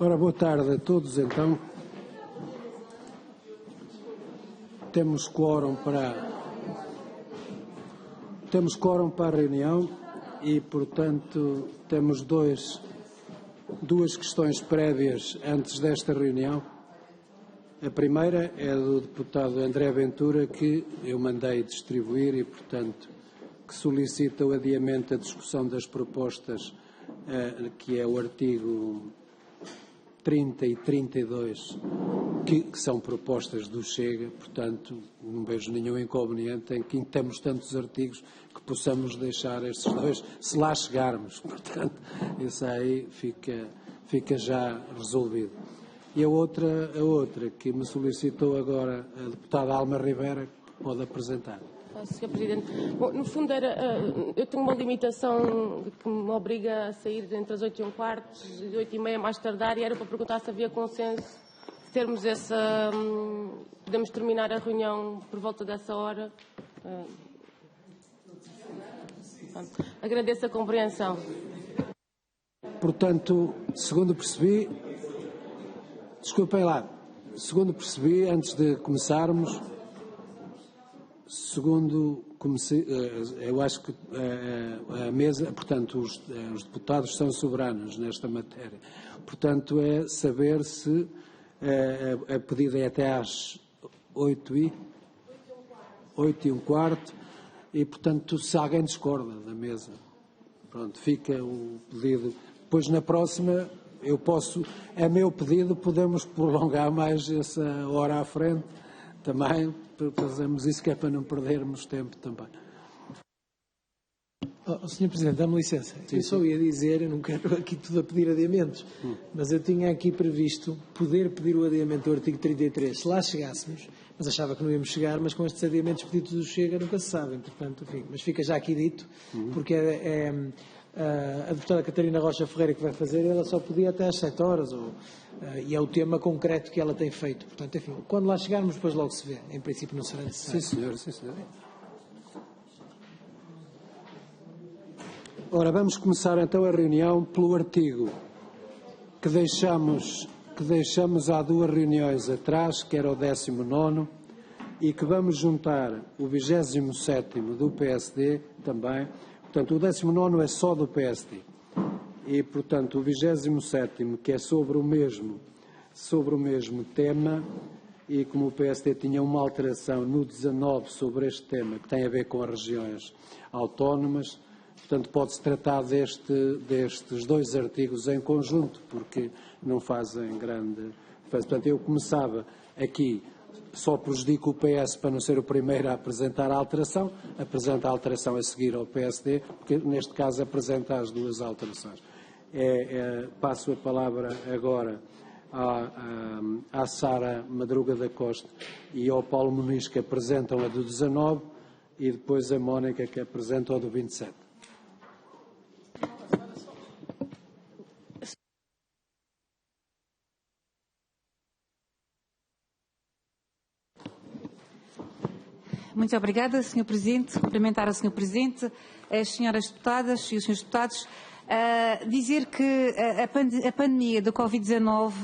Ora, boa tarde a todos, então. Temos quórum para a reunião e, portanto, temos duas questões prévias antes desta reunião. A primeira é do deputado André Ventura, que eu mandei distribuir e, portanto, que solicita o adiamento da discussão das propostas, que é o artigo 30 e 32, que são propostas do Chega, portanto, não vejo nenhum inconveniente em que temos tantos artigos que possamos deixar estes dois, se lá chegarmos. Portanto, isso aí fica já resolvido. E a outra que me solicitou agora a deputada Alma Rivera, pode apresentar. Sr. Presidente, bom, no fundo eu tenho uma limitação que me obriga a sair entre as 8h15 e 8h30 mais tardar, e era para perguntar se havia consenso de termos podemos terminar a reunião por volta dessa hora. Agradeço a compreensão. Portanto, segundo percebi, antes de começarmos, eu acho que a mesa, portanto, os deputados são soberanos nesta matéria. Portanto, é saber se a pedida é até às 8h15 e, portanto, se alguém discorda da mesa, pronto, fica o pedido. Depois, na próxima, é meu pedido, podemos prolongar mais essa hora à frente também. Fazemos isso que é para não perdermos tempo também. Sr. Presidente, dá-me licença. Eu só ia dizer, eu não quero aqui tudo a pedir adiamentos, mas eu tinha aqui previsto poder pedir o adiamento do artigo 33, se lá chegássemos, mas achava que não íamos chegar, mas com estes adiamentos pedidos do Chega nunca se sabem, portanto, enfim, mas fica já aqui dito, porque a deputada Catarina Rocha Ferreira que vai fazer, ela só podia até às 7 horas, e é o tema concreto que ela tem feito. Portanto, enfim, quando lá chegarmos, depois logo se vê. Em princípio não será necessário. Sim, senhor, sim, senhor. Ora, vamos começar então a reunião pelo artigo que deixamos há 2 reuniões atrás, que era o 19º, e que vamos juntar o 27º do PSD também. Portanto, o 19º é só do PSD. E, portanto, o 27º, que é sobre o mesmo tema, e como o PSD tinha uma alteração no 19 sobre este tema, que tem a ver com as regiões autónomas, portanto, pode-se tratar destes 2 artigos em conjunto, porque não fazem grande... Portanto, eu começava aqui, só prejudico o PS para não ser o primeiro a apresentar a alteração, apresenta a alteração a seguir ao PSD, porque neste caso apresenta as 2 alterações. Passo a palavra agora à Sara Madruga da Costa e ao Paulo Muniz, que apresentam a do 19, e depois a Mónica, que apresenta a do 27. Muito obrigada, Sr. Presidente. Cumprimentar a Sr. Presidente, as senhoras deputadas e os senhores deputados. Dizer que a pandemia do Covid-19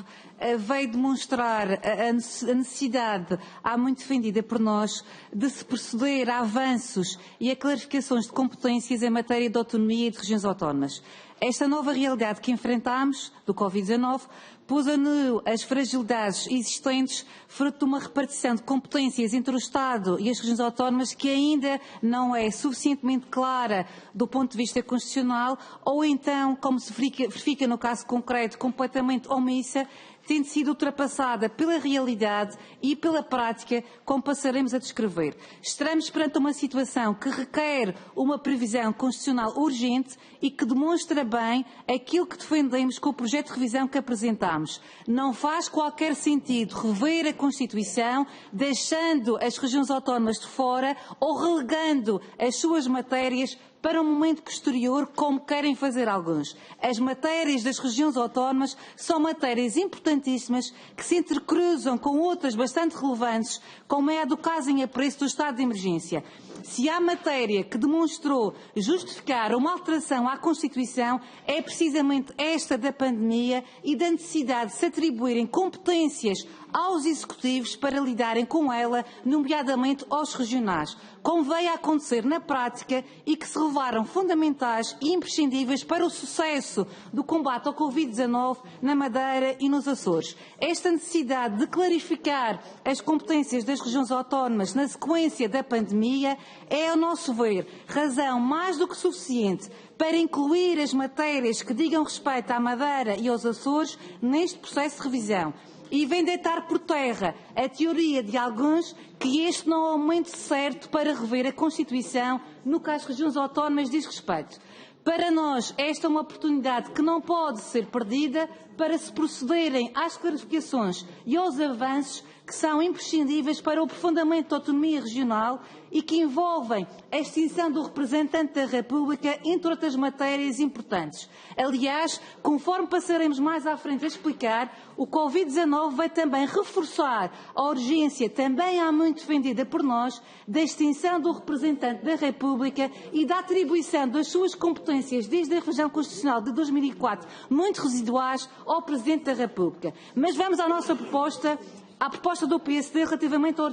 veio demonstrar a necessidade, há muito defendida por nós, de se proceder a avanços e a clarificações de competências em matéria de autonomia e de regiões autónomas. Esta nova realidade que enfrentamos, do Covid-19, pôs a nu as fragilidades existentes fruto de uma repartição de competências entre o Estado e as regiões autónomas que ainda não é suficientemente clara do ponto de vista constitucional, ou então, como se verifica no caso concreto, completamente omissa, tendo sido ultrapassada pela realidade e pela prática, como passaremos a descrever. Estamos perante uma situação que requer uma previsão constitucional urgente e que demonstra bem aquilo que defendemos com o projeto de revisão que apresentámos. Não faz qualquer sentido rever a Constituição, deixando as regiões autónomas de fora ou relegando as suas matérias para um momento posterior, como querem fazer alguns. As matérias das regiões autónomas são matérias importantíssimas que se intercruzam com outras bastante relevantes, como é a do caso em apreço do estado de emergência. Se há matéria que demonstrou justificar uma alteração à Constituição, é precisamente esta da pandemia e da necessidade de se atribuírem competências aos executivos para lidarem com ela, nomeadamente aos regionais, como veio a acontecer na prática e que se revelaram fundamentais e imprescindíveis para o sucesso do combate ao Covid-19 na Madeira e nos Açores. Esta necessidade de clarificar as competências das regiões autónomas na sequência da pandemia é, ao nosso ver, razão mais do que suficiente para incluir as matérias que digam respeito à Madeira e aos Açores neste processo de revisão. E vem deitar por terra a teoria de alguns que este não é o momento certo para rever a Constituição no que às regiões autónomas diz respeito. Para nós, esta é uma oportunidade que não pode ser perdida para se procederem às clarificações e aos avanços que são imprescindíveis para o aprofundamento da autonomia regional e que envolvem a extinção do representante da República, entre outras matérias importantes. Aliás, conforme passaremos mais à frente a explicar, o Covid-19 vai também reforçar a urgência, também há muito defendida por nós, da extinção do representante da República e da atribuição das suas competências desde a revisão constitucional de 2004, muito residuais, ao Presidente da República. Mas vamos à nossa proposta, à proposta do PSD relativamente ao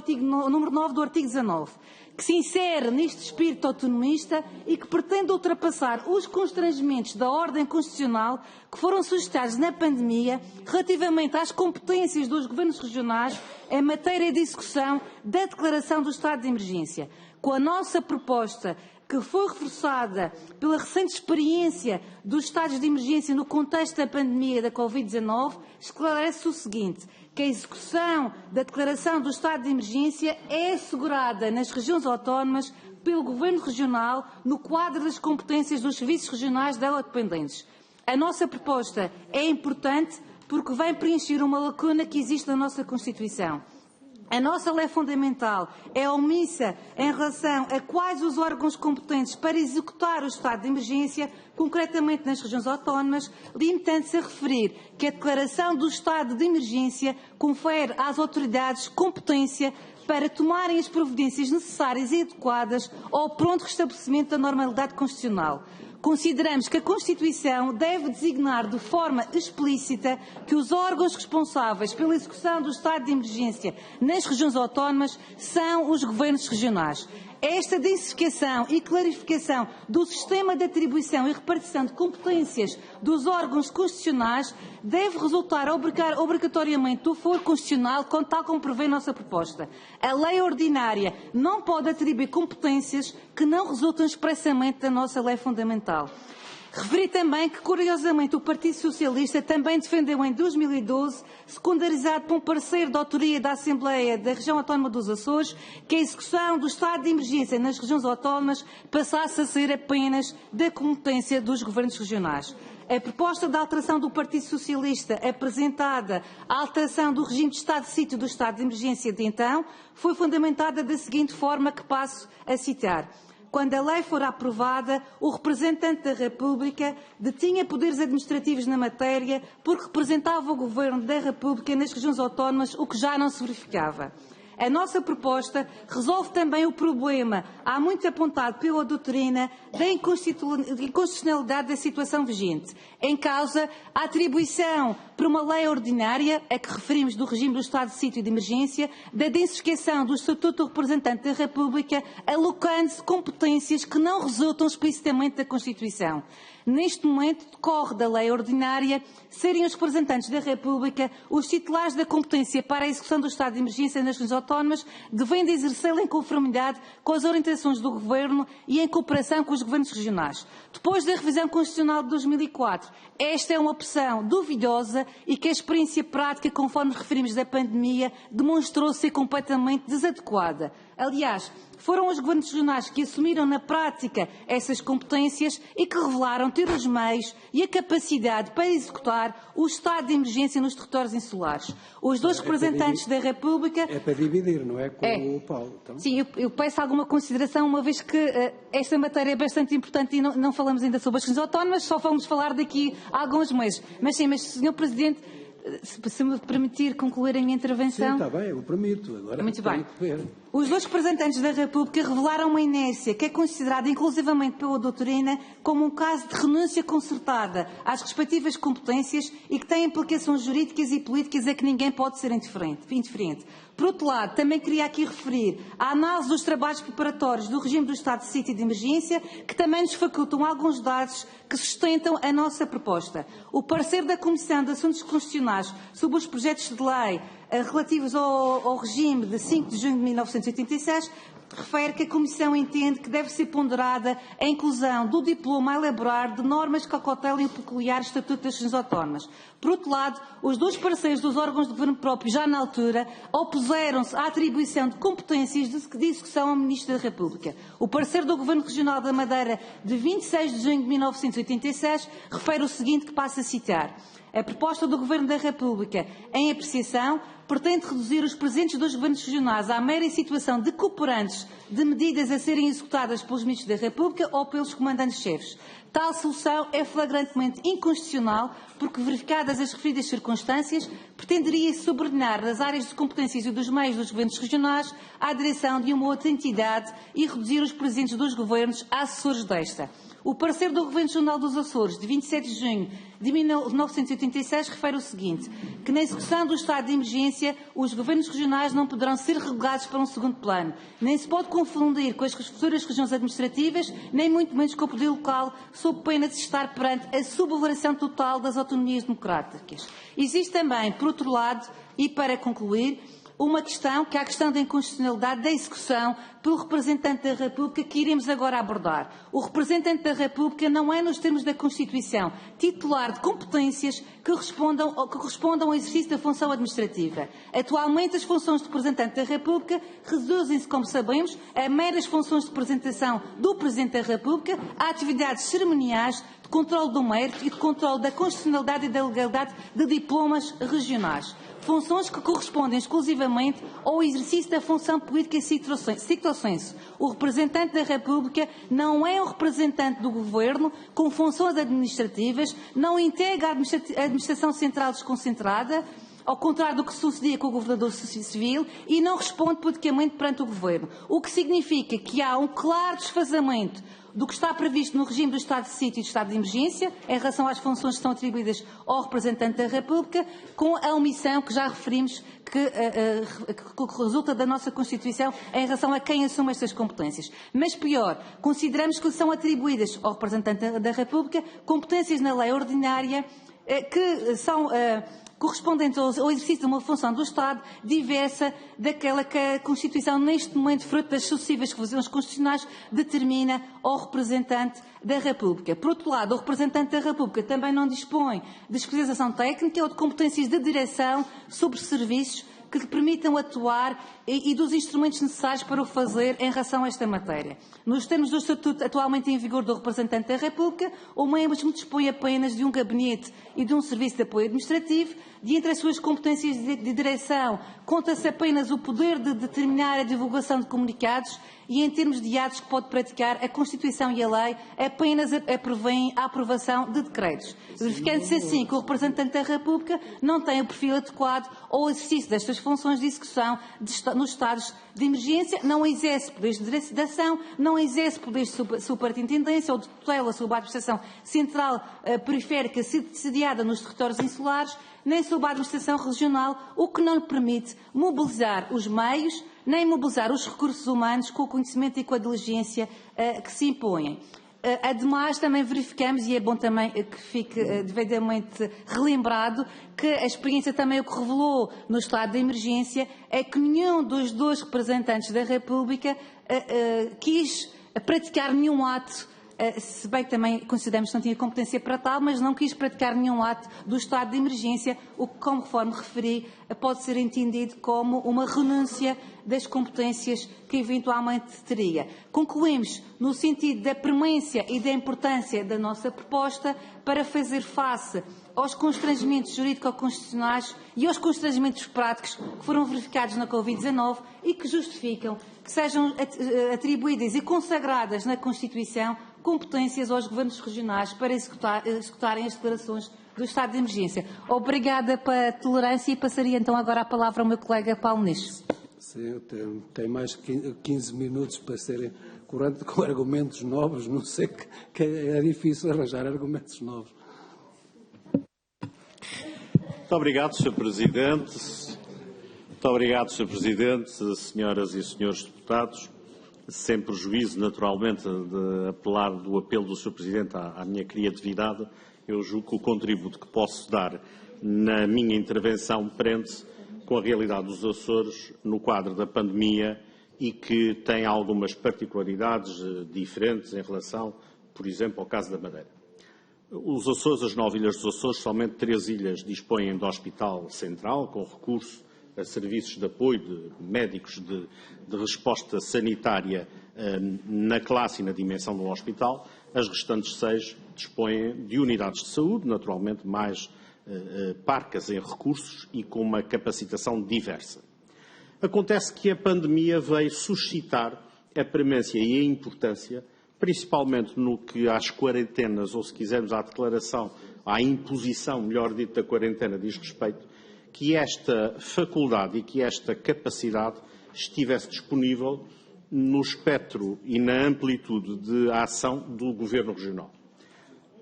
número 9 do artigo 19, que se insere neste espírito autonomista e que pretende ultrapassar os constrangimentos da ordem constitucional que foram suscitados na pandemia relativamente às competências dos governos regionais em matéria de execução da declaração do estado de emergência. Com a nossa proposta, que foi reforçada pela recente experiência dos estados de emergência no contexto da pandemia da Covid-19, esclarece o seguinte, que a execução da declaração do estado de emergência é assegurada nas regiões autónomas pelo Governo Regional no quadro das competências dos serviços regionais dela dependentes. A nossa proposta é importante porque vem preencher uma lacuna que existe na nossa Constituição. A nossa lei fundamental é omissa em relação a quais os órgãos competentes para executar o estado de emergência, concretamente nas regiões autónomas, limitando-se a referir que a declaração do estado de emergência confere às autoridades competência para tomarem as providências necessárias e adequadas ao pronto restabelecimento da normalidade constitucional. Consideramos que a Constituição deve designar de forma explícita que os órgãos responsáveis pela execução do estado de emergência nas regiões autónomas são os governos regionais. Esta densificação e clarificação do sistema de atribuição e repartição de competências dos órgãos constitucionais deve resultar obrigatoriamente do foro constitucional, tal como prevê a nossa proposta. A lei ordinária não pode atribuir competências que não resultam expressamente da nossa lei fundamental. Referi também que, curiosamente, o Partido Socialista também defendeu em 2012, secundarizado por um parceiro de autoria da Assembleia da Região Autónoma dos Açores, que a execução do estado de emergência nas regiões autónomas passasse a ser apenas da competência dos governos regionais. A proposta de alteração do Partido Socialista apresentada à alteração do regime de estado de sítio do estado de emergência de então foi fundamentada da seguinte forma, que passo a citar. Quando a lei for aprovada, o representante da República detinha poderes administrativos na matéria porque representava o Governo da República nas regiões autónomas, o que já não se verificava. A nossa proposta resolve também o problema, há muito apontado pela doutrina, da inconstitucionalidade da situação vigente. Em causa, a atribuição por uma lei ordinária, a que referimos do regime do estado de sítio de emergência, da densificação do Estatuto do Representante da República, alocando-se competências que não resultam explicitamente da Constituição. Neste momento, decorre da lei ordinária serem os representantes da República os titulares da competência para a execução do estado de emergência nas regiões autónomas, devendo exercê-la em conformidade com as orientações do Governo e em cooperação com os governos regionais. Depois da revisão constitucional de 2004, esta é uma opção duvidosa e que a experiência prática, conforme referimos da pandemia, demonstrou ser completamente desadequada. Aliás, foram os governos regionais que assumiram na prática essas competências e que revelaram ter os meios e a capacidade para executar o estado de emergência nos territórios insulares. Os dois representantes da República... É para dividir, não é? Com o Paulo. Então. Sim, eu peço alguma consideração, uma vez que esta matéria é bastante importante e não falamos ainda sobre as regiões autónomas, só vamos falar daqui a alguns meses. Mas sim, Sr. Presidente, se me permitir concluir a minha intervenção... Sim, está bem, eu permito. Agora muito bem. Que ver. Os dois representantes da República revelaram uma inércia que é considerada inclusivamente pela doutrina como um caso de renúncia concertada às respectivas competências e que tem implicações jurídicas e políticas a que ninguém pode ser indiferente. Por outro lado, também queria aqui referir a análise dos trabalhos preparatórios do regime do estado de sítio e de emergência, que também nos facultam alguns dados que sustentam a nossa proposta. O parecer da Comissão de Assuntos Constitucionais sobre os projetos de lei relativos ao regime de 5 de junho de 1986 refere que a Comissão entende que deve ser ponderada a inclusão do diploma a elaborar de normas que acautelem o peculiar Estatuto das Regiões Autónomas. Por outro lado, os dois parceiros dos órgãos de governo próprio, já na altura, opuseram-se à atribuição de competências de execução ao Ministro da República. O parecer do Governo Regional da Madeira, de 26 de junho de 1986, refere o seguinte, que passo a citar. A proposta do Governo da República, em apreciação, pretende reduzir os presentes dos governos regionais à mera situação de cooperantes de medidas a serem executadas pelos Ministros da República ou pelos comandantes-chefes. Tal solução é flagrantemente inconstitucional porque, verificadas as referidas circunstâncias, pretenderia subordinar das áreas de competências e dos meios dos governos regionais à direção de uma outra entidade e reduzir os presentes dos governos a assessores desta. O parecer do Governo Regional dos Açores, de 27 de junho de 1986, refere o seguinte, que na execução do estado de emergência, os governos regionais não poderão ser relegados para um segundo plano. Nem se pode confundir com as futuras regiões administrativas, nem muito menos com o poder local, sob pena de estar perante a subvaloração total das autonomias democráticas. Existe também, por outro lado, e para concluir, uma questão, que é a questão da inconstitucionalidade da execução pelo representante da República, que iremos agora abordar. O representante da República não é, nos termos da Constituição, titular de competências que correspondam ao exercício da função administrativa. Atualmente, as funções de representante da República reduzem-se, como sabemos, a meras funções de representação do Presidente da República, a atividades cerimoniais, de controle do mérito e de controle da constitucionalidade e da legalidade de diplomas regionais. Funções que correspondem exclusivamente ao exercício da função política stricto sensu. O representante da República não é um representante do Governo com funções administrativas, não integra a administração central desconcentrada, ao contrário do que sucedia com o Governador Civil, e não responde politicamente perante o Governo. O que significa que há um claro desfazamento do que está previsto no regime do estado de sítio e do estado de emergência, em relação às funções que são atribuídas ao representante da República, com a omissão que já referimos que resulta da nossa Constituição em relação a quem assume estas competências. Mas pior, consideramos que são atribuídas ao representante da República competências na lei ordinária que são correspondentes ao exercício de uma função do Estado diversa daquela que a Constituição, neste momento, fruto das sucessivas revisões constitucionais, determina ao representante da República. Por outro lado, o representante da República também não dispõe de especialização técnica ou de competências de direção sobre serviços que lhe permitam atuar e dos instrumentos necessários para o fazer em relação a esta matéria. Nos termos do Estatuto atualmente em vigor do representante da República, o mesmo dispõe apenas de um gabinete e de um serviço de apoio administrativo, e entre as suas competências de direção, conta-se apenas o poder de determinar a divulgação de comunicados e, em termos de atos que pode praticar, a Constituição e a lei apenas prevêem a aprovação de decretos. Verificando-se assim que o representante da República não tem o perfil adequado ao exercício destas funções de execução nos estados de emergência, não exerce poderes de direito de ação, não exerce poderes de superintendência ou de tutela sobre a administração central periférica sediada nos territórios insulares, nem sob a administração regional, o que não lhe permite mobilizar os meios, nem mobilizar os recursos humanos com o conhecimento e com a diligência que se impõem. Ademais, também verificamos, e é bom também que fique devidamente relembrado, que a experiência também o que revelou no estado de emergência é que nenhum dos dois representantes da República quis praticar nenhum ato se bem que também consideramos que não tinha competência para tal, mas não quis praticar nenhum ato do estado de emergência, o que, conforme referi, pode ser entendido como uma renúncia das competências que eventualmente teria. Concluímos no sentido da premência e da importância da nossa proposta para fazer face aos constrangimentos jurídico-constitucionais e aos constrangimentos práticos que foram verificados na Covid-19 e que justificam que sejam atribuídas e consagradas na Constituição competências aos governos regionais para executarem as declarações do estado de emergência. Obrigada pela tolerância e passaria então agora a palavra ao meu colega Paulo Nicho. Sim, tem mais 15 minutos para serem corrente com argumentos novos. Não sei que é difícil arranjar argumentos novos. Muito obrigado, Sr. Presidente. Muito obrigado, Sr. Presidente, senhoras e senhores deputados. Sem prejuízo, naturalmente, de apelar do apelo do Sr. Presidente à minha criatividade, eu julgo que o contributo que posso dar na minha intervenção prende-se com a realidade dos Açores no quadro da pandemia e que tem algumas particularidades diferentes em relação, por exemplo, ao caso da Madeira. Os Açores, as 9 ilhas dos Açores, somente 3 ilhas dispõem de hospital central, com recurso a serviços de apoio de médicos de resposta sanitária na classe e na dimensão do hospital. As restantes 6 dispõem de unidades de saúde, naturalmente mais parcas em recursos e com uma capacitação diversa. Acontece que a pandemia veio suscitar a premência e a importância, principalmente no que às quarentenas, ou se quisermos à declaração, à imposição, melhor dito, da quarentena diz respeito, que esta faculdade e que esta capacidade estivesse disponível no espectro e na amplitude de ação do Governo Regional.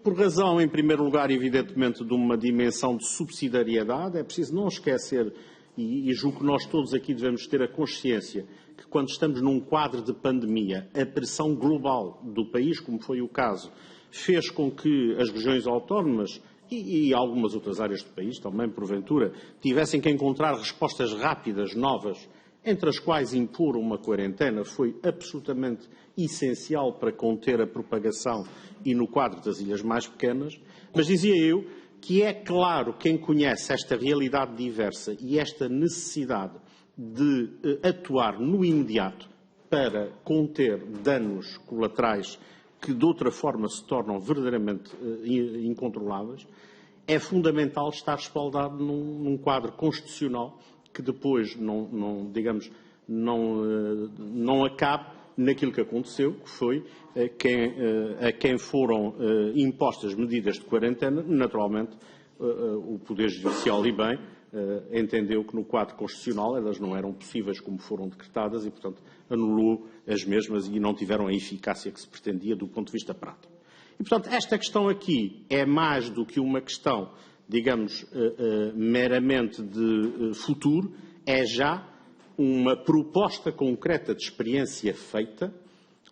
Por razão, em primeiro lugar, evidentemente, de uma dimensão de subsidiariedade, é preciso não esquecer, e julgo que nós todos aqui devemos ter a consciência, que quando estamos num quadro de pandemia, a pressão global do país, como foi o caso, fez com que as regiões autónomas e algumas outras áreas do país, também porventura, tivessem que encontrar respostas rápidas, novas, entre as quais impor uma quarentena foi absolutamente essencial para conter a propagação e no quadro das ilhas mais pequenas. Mas dizia eu que é claro, quem conhece esta realidade diversa e esta necessidade de atuar no imediato para conter danos colaterais que de outra forma se tornam verdadeiramente incontroláveis, é fundamental estar respaldado num quadro constitucional que depois não acabe naquilo que aconteceu, que foi a quem foram impostas medidas de quarentena, naturalmente o Poder Judicial e bem entendeu que no quadro constitucional elas não eram possíveis como foram decretadas e, portanto, anulou as mesmas e não tiveram a eficácia que se pretendia do ponto de vista prático. E, portanto, esta questão aqui é mais do que uma questão, digamos, meramente de futuro, é já uma proposta concreta de experiência feita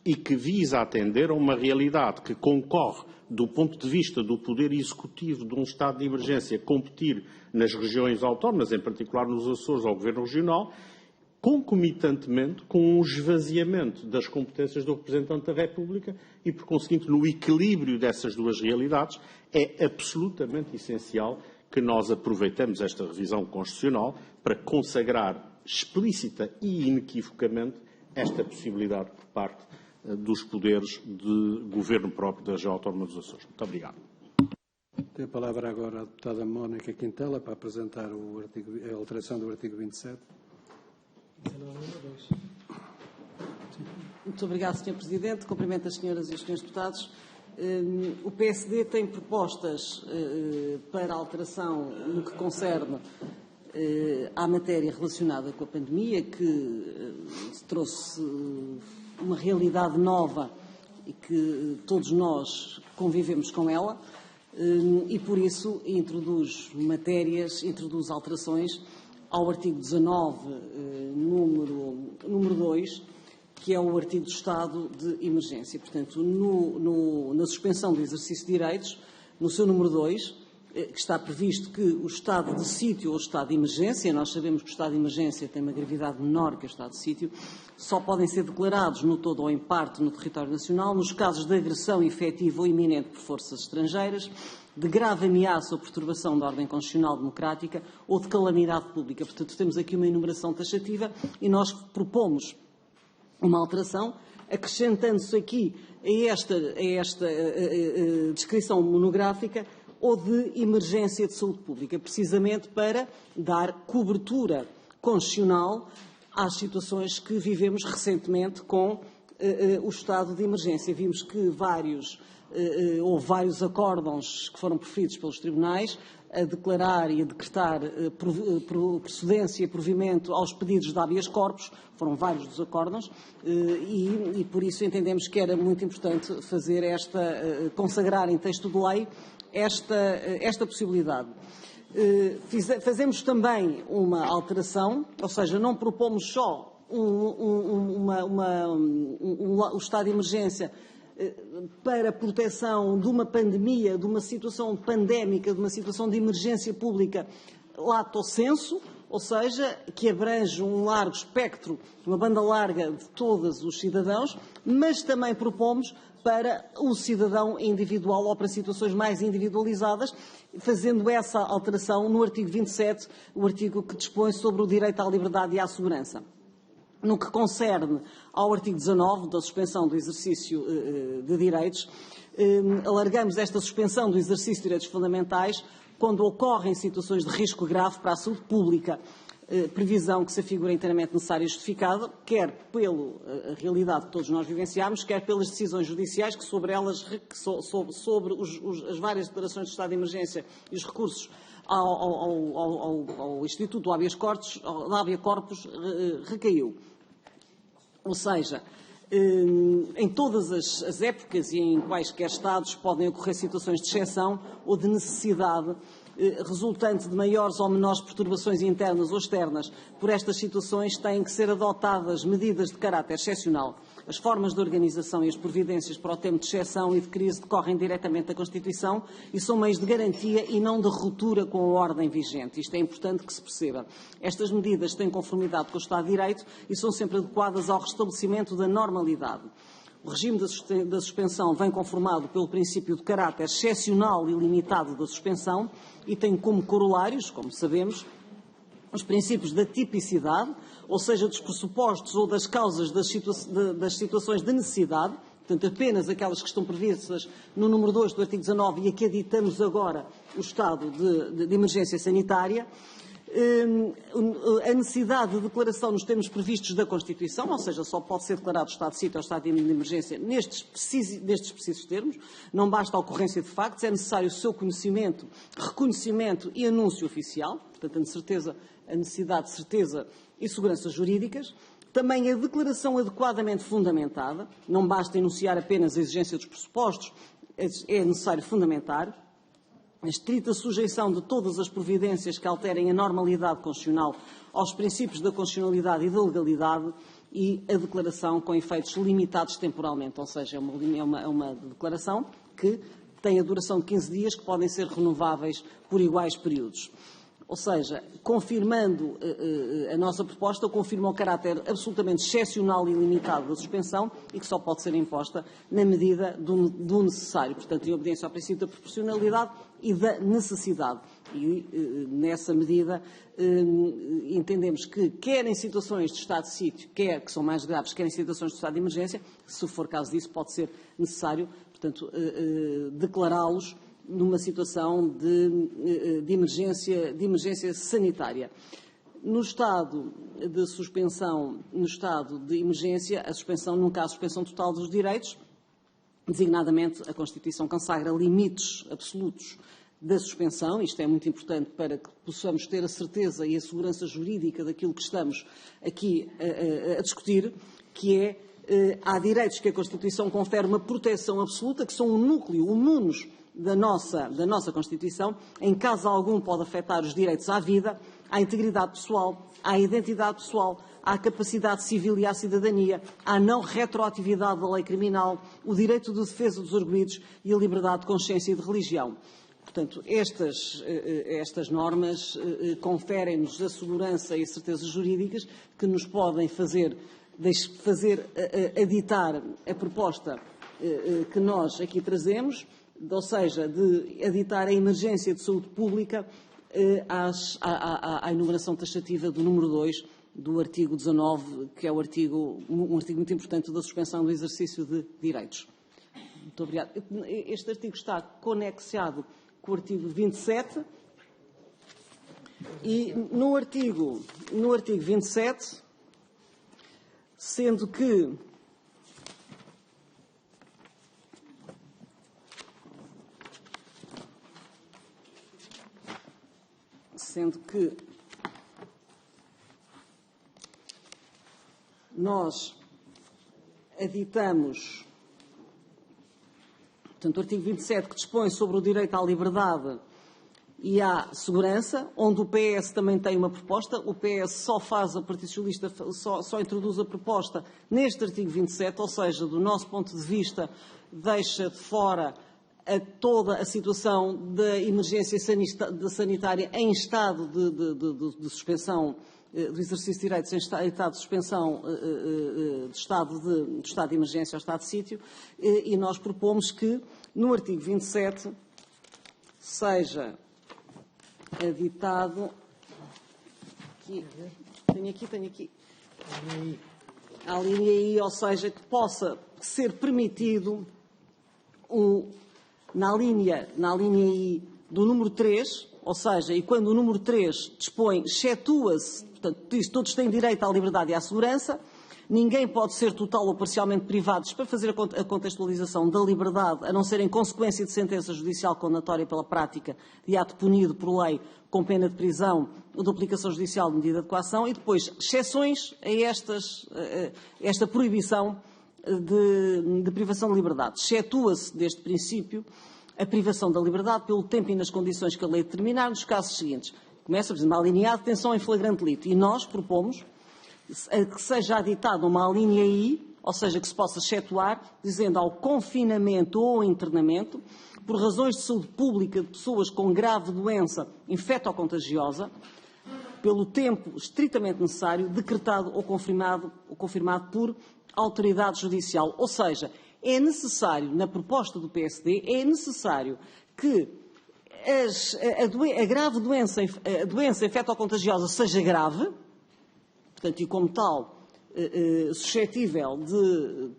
e que visa atender a uma realidade que concorre do ponto de vista do poder executivo de um estado de emergência competir nas regiões autónomas, em particular nos Açores, ao Governo Regional, concomitantemente com um esvaziamento das competências do representante da República e, por conseguinte, no equilíbrio dessas duas realidades, é absolutamente essencial que nós aproveitemos esta revisão constitucional para consagrar explícita e inequivocamente esta possibilidade por parte dos poderes de governo próprio da região autónoma dos Açores. Muito obrigado. Tem a palavra agora a deputada Mónica Quintela para apresentar a alteração do artigo 27. Muito obrigado, Sr. Presidente. Cumprimento as senhoras e os senhores deputados. O PSD tem propostas para alteração no que concerne à matéria relacionada com a pandemia, que trouxe uma realidade nova e que todos nós convivemos com ela, e por isso introduz alterações ao artigo 19, número 2, que é o artigo do estado de emergência. Portanto, na suspensão do exercício de direitos, no seu número 2, que está previsto que o estado de sítio ou o estado de emergência, nós sabemos que o estado de emergência tem uma gravidade menor que o estado de sítio, só podem ser declarados no todo ou em parte no território nacional nos casos de agressão efetiva ou iminente por forças estrangeiras, de grave ameaça ou perturbação da ordem constitucional democrática ou de calamidade pública. Portanto, temos aqui uma enumeração taxativa e nós propomos uma alteração, acrescentando-se aqui a esta descrição monográfica ou de emergência de saúde pública, precisamente para dar cobertura constitucional às situações que vivemos recentemente com o estado de emergência. Vimos que houve vários acórdãos que foram proferidos pelos tribunais a declarar e a decretar procedência e provimento aos pedidos de habeas corpus, foram vários dos acórdãos, e por isso entendemos que era muito importante fazer consagrar em texto de lei esta possibilidade. Fazemos também uma alteração, ou seja, não propomos só o estado de emergência para a proteção de uma pandemia, de uma situação pandémica, de uma situação de emergência pública lato sensu, ou seja, que abrange um largo espectro, uma banda larga de todos os cidadãos, mas também propomos para o cidadão individual ou para situações mais individualizadas, fazendo essa alteração no artigo 27, o artigo que dispõe sobre o direito à liberdade e à segurança. No que concerne ao artigo 19, da suspensão do exercício de direitos, alargamos esta suspensão do exercício de direitos fundamentais quando ocorrem situações de risco grave para a saúde pública, previsão que se afigura inteiramente necessária e justificada, quer pela realidade que todos nós vivenciamos, quer pelas decisões judiciais que sobre elas, sobre as várias declarações de estado de emergência e os recursos ao Instituto do Habeas Corpus recaiu. Ou seja, em todas as épocas e em quaisquer estados podem ocorrer situações de exceção ou de necessidade resultante de maiores ou menores perturbações internas ou externas. Por estas situações têm que ser adotadas medidas de caráter excepcional. As formas de organização e as providências para o tempo de exceção e de crise decorrem diretamente da Constituição e são meios de garantia e não de ruptura com a ordem vigente. Isto é importante que se perceba. Estas medidas têm conformidade com o Estado de Direito e são sempre adequadas ao restabelecimento da normalidade. O regime da suspensão vem conformado pelo princípio de caráter excepcional e limitado da suspensão e tem como corolários, como sabemos, os princípios da tipicidade, ou seja, dos pressupostos ou das causas das situações de necessidade, portanto, apenas aquelas que estão previstas no número 2 do artigo 19 e a que aditamos agora o estado de emergência sanitária, a necessidade de declaração nos termos previstos da Constituição, ou seja, só pode ser declarado o estado de sítio ou estado de emergência nestes precisos termos, não basta a ocorrência de factos, é necessário o seu conhecimento, reconhecimento e anúncio oficial, portanto, a necessidade de certeza e segurança jurídicas, também a declaração adequadamente fundamentada, não basta enunciar apenas a exigência dos pressupostos, é necessário fundamentar, a estrita sujeição de todas as providências que alterem a normalidade constitucional aos princípios da constitucionalidade e da legalidade e a declaração com efeitos limitados temporalmente, ou seja, é uma declaração que tem a duração de 15 dias que podem ser renováveis por iguais períodos. Ou seja, confirmando a nossa proposta, confirma o caráter absolutamente excepcional e limitado da suspensão e que só pode ser imposta na medida do necessário, portanto, em obediência ao princípio da proporcionalidade e da necessidade. E, nessa medida, entendemos que, quer em situações de estado de sítio, quer que são mais graves, quer em situações de estado de emergência, se for caso disso, pode ser necessário, portanto, declará-los numa situação de emergência sanitária. No estado de suspensão, no estado de emergência, a suspensão nunca há a suspensão total dos direitos, designadamente a Constituição consagra limites absolutos da suspensão, isto é muito importante para que possamos ter a certeza e a segurança jurídica daquilo que estamos aqui a discutir, que é, há direitos que a Constituição confere uma proteção absoluta, que são o núcleo, o munus da nossa Constituição, em caso algum pode afetar os direitos à vida, à integridade pessoal, à identidade pessoal, à capacidade civil e à cidadania, à não retroatividade da lei criminal, o direito de defesa dos arguidos e a liberdade de consciência e de religião. Portanto, estas normas conferem-nos a segurança e certezas jurídicas que nos podem fazer aditar a proposta que nós aqui trazemos, ou seja, de aditar a emergência de saúde pública à enumeração taxativa do número 2 do artigo 19, que é um artigo muito importante da suspensão do exercício de direitos. Muito obrigada. Este artigo está conexado com o artigo 27 e no artigo 27, sendo que nós aditamos, portanto, o artigo 27 que dispõe sobre o direito à liberdade e à segurança, onde o PS também tem uma proposta. O PS só faz, o Partido Socialista só introduz a proposta neste artigo 27, ou seja, do nosso ponto de vista, deixa de fora toda a situação da emergência sanitária em estado de suspensão do exercício de direitos, em estado de suspensão do estado de emergência ao estado de sítio, e nós propomos que no artigo 27 seja aditado, tenho aqui, a linha I, ou seja, que possa ser permitido na linha I do número 3, ou seja, e quando o número 3 dispõe, excetua-se, portanto, diz todos têm direito à liberdade e à segurança, ninguém pode ser total ou parcialmente privado, para fazer a contextualização da liberdade, a não ser em consequência de sentença judicial condenatória pela prática de ato punido por lei com pena de prisão ou de aplicação judicial de medida de coação, e depois exceções a esta proibição de privação de liberdade. Excetua-se deste princípio a privação da liberdade pelo tempo e nas condições que a lei determinar nos casos seguintes. Começa, por exemplo, a linha A, detenção em flagrante delito, e nós propomos que seja aditada uma linha I, ou seja, que se possa excetuar, dizendo ao confinamento ou internamento, por razões de saúde pública de pessoas com grave doença infectocontagiosa, pelo tempo estritamente necessário, decretado ou confirmado por autoridade judicial. Ou seja, é necessário, na proposta do PSD, é necessário que a grave doença, a doença infectocontagiosa seja grave, portanto, e como tal, suscetível de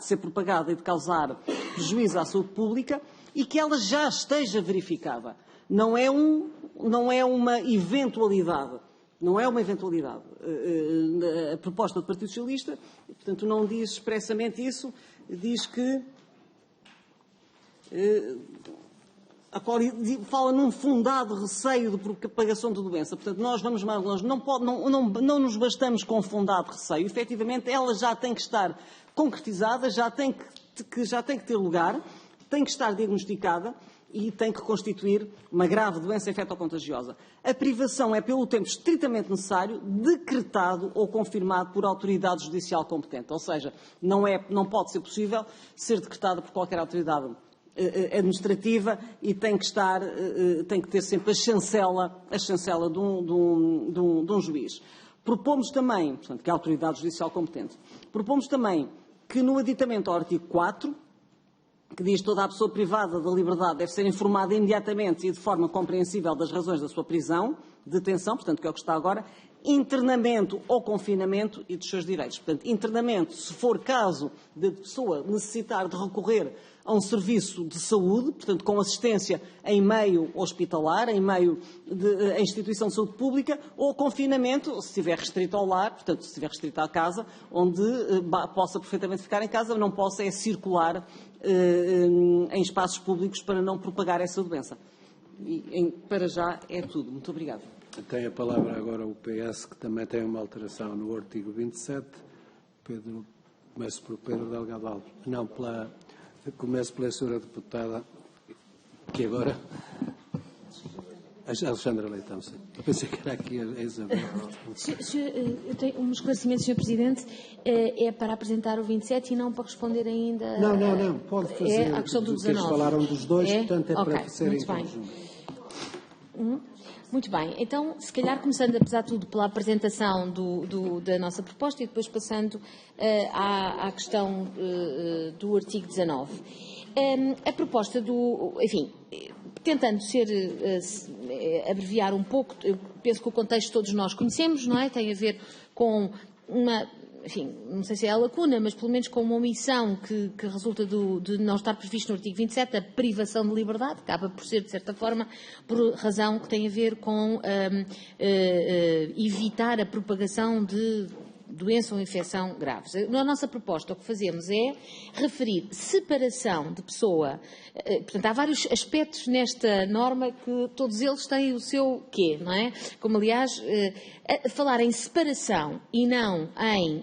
ser propagada e de causar prejuízo à saúde pública, e que ela já esteja verificada. Não é uma eventualidade. Não é uma eventualidade. A proposta do Partido Socialista, portanto, não diz expressamente isso, diz que fala num fundado receio de propagação de doença. Portanto, nós vamos mais longe. Não nos bastamos com fundado receio. Efetivamente, ela já tem que estar concretizada, já tem que ter lugar, tem que estar diagnosticada e tem que constituir uma grave doença infectocontagiosa. A privação é pelo tempo estritamente necessário, decretado ou confirmado por autoridade judicial competente. Ou seja, não pode ser possível ser decretada por qualquer autoridade administrativa e tem que ter sempre a chancela de um juiz. Propomos também, portanto, que a autoridade judicial competente, propomos também que no aditamento ao artigo 4, que diz que toda a pessoa privada da liberdade deve ser informada imediatamente e de forma compreensível das razões da sua prisão, detenção, portanto, que é o que está agora, internamento ou confinamento e dos seus direitos. Portanto, internamento, se for caso de pessoa necessitar de recorrer a um serviço de saúde, portanto, com assistência em meio hospitalar, em meio de instituição de saúde pública, ou confinamento, se estiver restrito ao lar, portanto, se estiver restrito à casa, onde possa perfeitamente ficar em casa, não possa circular em espaços públicos para não propagar essa doença. Para já é tudo. Muito obrigado. Tem a palavra agora o PS, que também tem uma alteração no artigo 27. Começo por Pedro Delgado Alves. Não, começo pela senhora deputada, que agora... Alexandra Leitão, sim. Eu pensei que era aqui a Isabel. Eu tenho um esclarecimento, Sr. Presidente. É para apresentar o 27 e não para responder ainda... Não. Pode fazer. É a questão do que eles 19. falaram dos dois, portanto é Ok, para ser em muito bem. conjunto. Muito bem. Então, se calhar, começando, apesar de tudo, pela apresentação da nossa proposta e depois passando à questão do artigo 19. A proposta enfim, tentando abreviar um pouco, eu penso que o contexto todos nós conhecemos, não é? Tem a ver com enfim, não sei se é a lacuna, mas pelo menos com uma omissão que resulta de não estar previsto no artigo 27, a privação de liberdade, acaba por ser, de certa forma, por razão que tem a ver com evitar a propagação de doença ou infecção graves. Na nossa proposta, o que fazemos é referir separação de pessoa. Portanto, há vários aspectos nesta norma que todos eles têm o seu quê, não é? Como, aliás, falar em separação e não em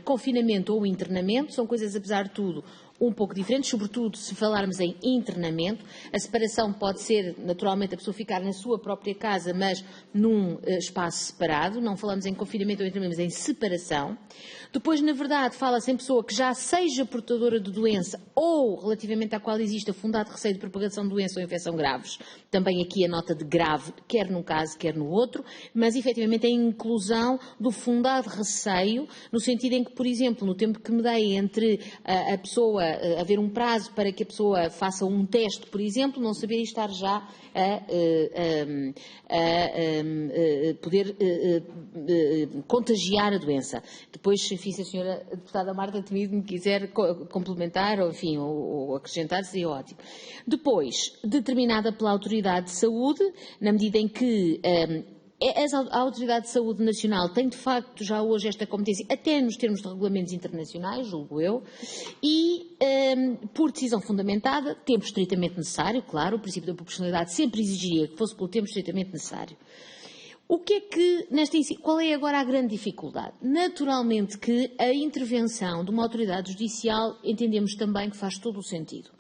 confinamento ou internamento são coisas, apesar de tudo, um pouco diferentes, sobretudo se falarmos em internamento. A separação pode ser, naturalmente, a pessoa ficar na sua própria casa, mas num espaço separado. Não falamos em confinamento ou internamento, mas em separação. Depois, na verdade, fala-se em pessoa que já seja portadora de doença ou relativamente à qual exista fundado receio de propagação de doença ou infecção graves. Também aqui a nota de grave, quer num caso, quer no outro, mas efetivamente a inclusão do fundado receio, no sentido em que, por exemplo, no tempo que me dei entre a pessoa haver um prazo para que a pessoa faça um teste, por exemplo, não saber estar já a poder contagiar a doença. Depois, enfim, se a senhora deputada Marta Temido me quiser complementar ou, enfim, ou acrescentar, seria ótimo. Depois, determinada pela Autoridade de Saúde, na medida em que a Autoridade de Saúde Nacional tem, de facto, já hoje esta competência, até nos termos de regulamentos internacionais, julgo eu, e, por decisão fundamentada, tempo estritamente necessário, claro, o princípio da proporcionalidade sempre exigiria que fosse pelo tempo estritamente necessário. O que é que, qual é agora a grande dificuldade? Naturalmente que a intervenção de uma autoridade judicial entendemos também que faz todo o sentido.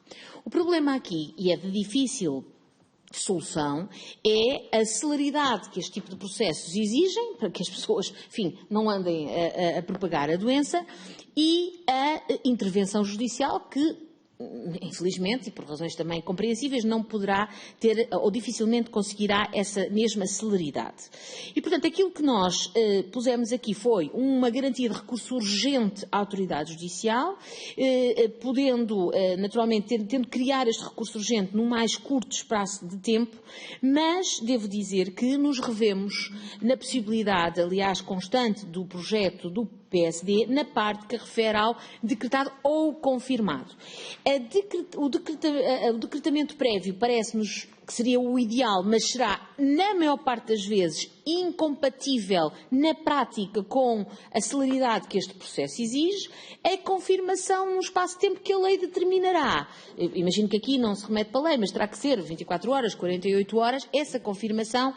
O problema aqui, e é de difícil solução, é a celeridade que este tipo de processos exigem, para que as pessoas, enfim, não andem a propagar a doença, e a intervenção judicial que, infelizmente, e por razões também compreensíveis, não poderá ter, ou dificilmente conseguirá, essa mesma celeridade. E, portanto, aquilo que nós pusemos aqui foi uma garantia de recurso urgente à autoridade judicial, podendo, naturalmente, tendo que criar este recurso urgente no mais curto espaço de tempo, mas devo dizer que nos revemos na possibilidade, aliás, constante do projeto do PSD, na parte que refere ao decretado ou confirmado. O decretamento prévio parece-nos que seria o ideal, mas será, na maior parte das vezes, incompatível na prática com a celeridade que este processo exige. A confirmação num espaço de tempo que a lei determinará. Eu imagino que aqui não se remete para a lei, mas terá que ser 24 horas, 48 horas, essa confirmação,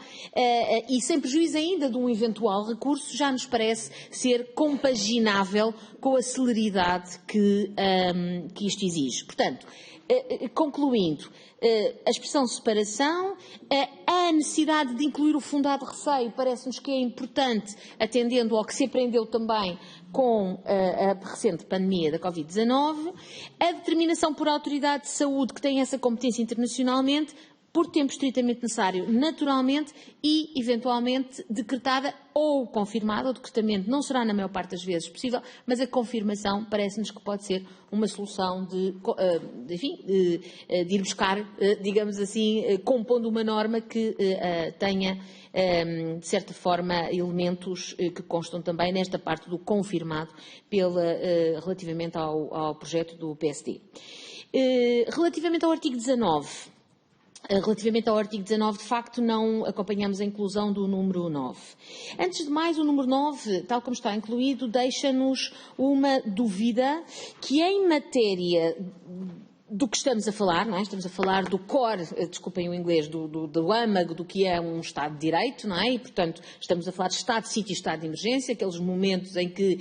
e sem prejuízo ainda de um eventual recurso, já nos parece ser compaginável com a celeridade que isto exige. Portanto, concluindo, a expressão separação, a necessidade de incluir o fundado receio, parece-nos que é importante, atendendo ao que se aprendeu também com a recente pandemia da Covid-19, a determinação por autoridade de saúde que tem essa competência internacionalmente, por tempo estritamente necessário, naturalmente, e, eventualmente, decretada ou confirmada. O decretamento não será, na maior parte das vezes, possível, mas a confirmação parece-nos que pode ser uma solução de ir buscar, digamos assim, compondo uma norma que tenha, de certa forma, elementos que constam também nesta parte do confirmado relativamente ao projeto do PSD. Relativamente ao artigo 19, de facto, não acompanhamos a inclusão do número 9. Antes de mais, o número 9, tal como está incluído, deixa-nos uma dúvida que, em matéria do que estamos a falar, não é? Estamos a falar do core, desculpem o inglês, do âmago do que é um Estado de Direito, não é? E, portanto, estamos a falar de Estado de sítio e Estado de emergência, aqueles momentos em que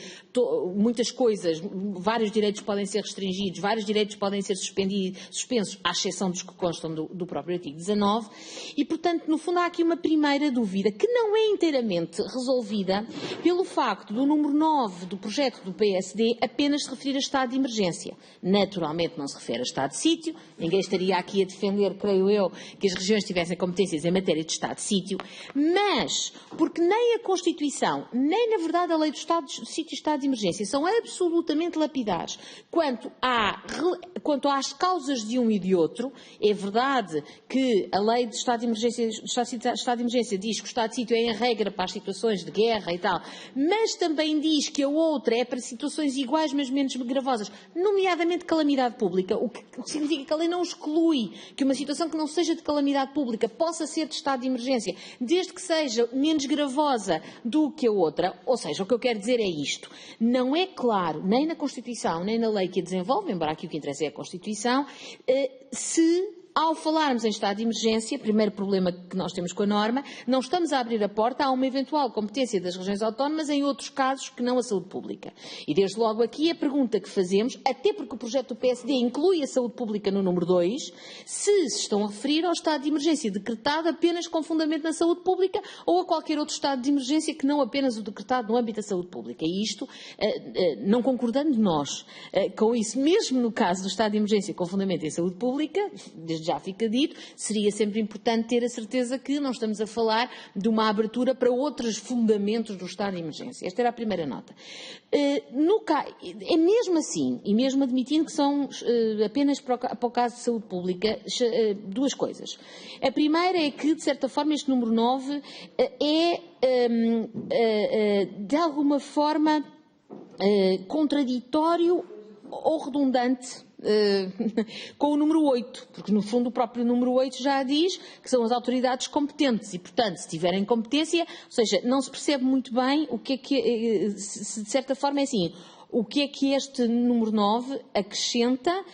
muitas coisas, vários direitos podem ser restringidos, vários direitos podem ser suspensos, à exceção dos que constam do próprio artigo 19, e, portanto, no fundo há aqui uma primeira dúvida, que não é inteiramente resolvida pelo facto do número 9 do projeto do PSD apenas se referir a Estado de emergência. Naturalmente não se refere a Estado de sítio, ninguém estaria aqui a defender, creio eu, que as regiões tivessem competências em matéria de Estado de sítio, mas porque nem a Constituição, nem na verdade a lei do Estado de sítio e Estado de emergência são absolutamente lapidares quanto às causas de um e de outro. É verdade que a lei de Estado de emergência, Estado de emergência diz que o Estado de sítio é em regra para as situações de guerra e tal, mas também diz que a outra é para situações iguais mas menos gravosas, nomeadamente calamidade pública, o que significa que a lei não exclui que uma situação que não seja de calamidade pública possa ser de estado de emergência, desde que seja menos gravosa do que a outra. Ou seja, o que eu quero dizer é isto. Não é claro, nem na Constituição, nem na lei que a desenvolve, embora aqui o que interessa é a Constituição, se, ao falarmos em estado de emergência, primeiro problema que nós temos com a norma, não estamos a abrir a porta a uma eventual competência das regiões autónomas em outros casos que não a saúde pública. E desde logo aqui a pergunta que fazemos, até porque o projeto do PSD inclui a saúde pública no número 2, se estão a referir ao estado de emergência decretado apenas com fundamento na saúde pública ou a qualquer outro estado de emergência que não apenas o decretado no âmbito da saúde pública. E isto, não concordando nós com isso, mesmo no caso do estado de emergência com fundamento em saúde pública, desde já fica dito, seria sempre importante ter a certeza que não estamos a falar de uma abertura para outros fundamentos do estado de emergência. Esta era a primeira nota. É mesmo assim, e mesmo admitindo que são apenas para o caso de saúde pública, duas coisas. A primeira é que, de certa forma, este número 9 de alguma forma, contraditório ou redundante com o número 8, porque no fundo o próprio número 8 já diz que são as autoridades competentes e, portanto, se tiverem competência, ou seja, não se percebe muito bem o que é que, se de certa forma é assim, o que é que este número 9 acrescenta.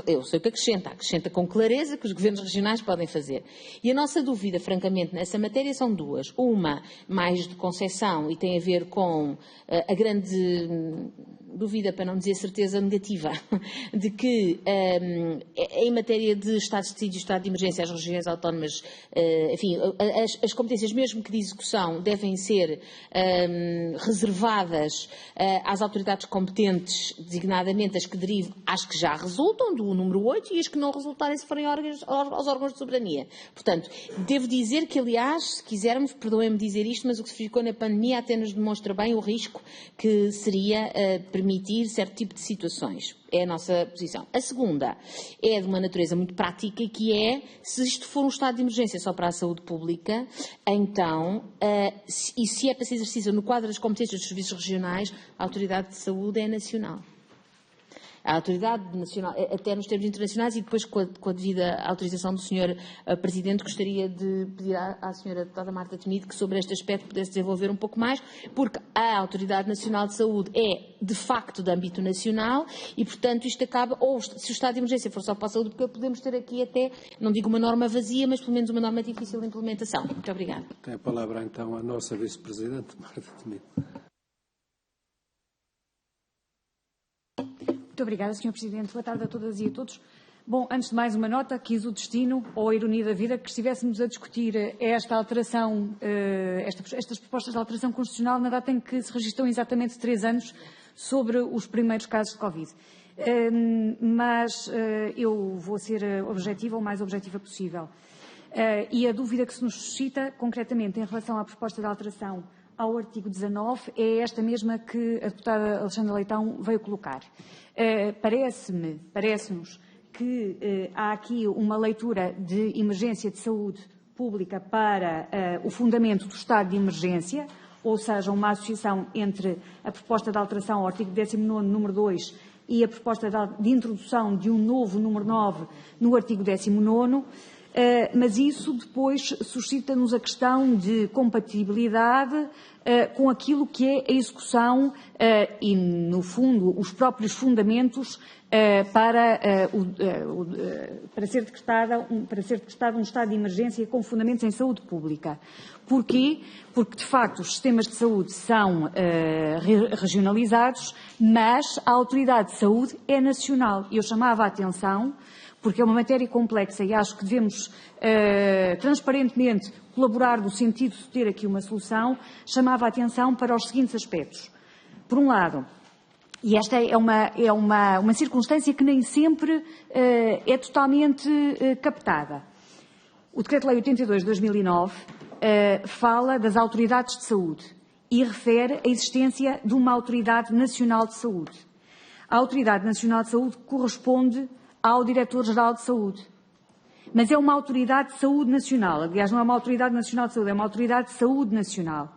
Eu sei o que acrescenta com clareza que os governos regionais podem fazer. E a nossa dúvida, francamente, nessa matéria são duas. Uma, mais de concepção, e tem a ver com a grande dúvida, para não dizer certeza negativa, de que em matéria de estado de sítio e estado de emergência, as regiões autónomas, enfim, as competências, mesmo que de execução, devem ser reservadas às autoridades competentes, designadamente as que derivam, às que já resultam do número 8 e as que não resultarem se forem aos órgãos de soberania. Portanto, devo dizer que, aliás, se quisermos, perdoem-me dizer isto, mas o que se ficou na pandemia até nos demonstra bem o risco que seria permitir certo tipo de situações. É a nossa posição. A segunda é de uma natureza muito prática, que é, se isto for um estado de emergência só para a saúde pública, então, e se é para ser exercício no quadro das competências dos serviços regionais, a autoridade de saúde é nacional. A autoridade nacional, até nos termos internacionais, e depois com a devida autorização do Sr. Presidente, gostaria de pedir à Sra. Deputada Marta Temido que sobre este aspecto pudesse desenvolver um pouco mais, porque a Autoridade Nacional de Saúde é, de facto, de âmbito nacional e, portanto, isto acaba, ou se o estado de emergência for só para a saúde, porque podemos ter aqui até, não digo uma norma vazia, mas pelo menos uma norma difícil de implementação. Muito obrigada. Tem a palavra, então, a nossa Vice-Presidente, Marta Temido. Muito obrigada, Sr. Presidente. Boa tarde a todas e a todos. Bom, antes de mais uma nota, quis o destino, ou a ironia da vida, que estivéssemos a discutir esta alteração, estas propostas de alteração constitucional na data em que se registram exatamente 3 anos sobre os primeiros casos de Covid. Mas eu vou ser objetiva, o mais objetiva possível. E a dúvida que se nos suscita, concretamente, em relação à proposta de alteração ao artigo 19, é esta mesma que a deputada Alexandra Leitão veio colocar. Parece-nos que há aqui uma leitura de emergência de saúde pública para o fundamento do estado de emergência, ou seja, uma associação entre a proposta de alteração ao artigo 19, número 2, e a proposta de introdução de um novo número 9 no artigo 19. mas isso depois suscita-nos a questão de compatibilidade com aquilo que é a execução e, no fundo, os próprios fundamentos para ser decretado um estado de emergência com fundamentos em saúde pública. Porquê? Porque, de facto, os sistemas de saúde são regionalizados, mas a autoridade de saúde é nacional. Eu chamava a atenção, porque é uma matéria complexa e acho que devemos transparentemente colaborar no sentido de ter aqui uma solução, chamava a atenção para os seguintes aspectos. Por um lado, e esta é uma circunstância que nem sempre é totalmente captada. O Decreto-Lei 82 de 2009 fala das autoridades de saúde e refere a existência de uma Autoridade Nacional de Saúde. A Autoridade Nacional de Saúde corresponde ao Diretor-Geral de Saúde. Mas é uma Autoridade de Saúde Nacional. Aliás, não é uma Autoridade Nacional de Saúde, é uma Autoridade de Saúde Nacional.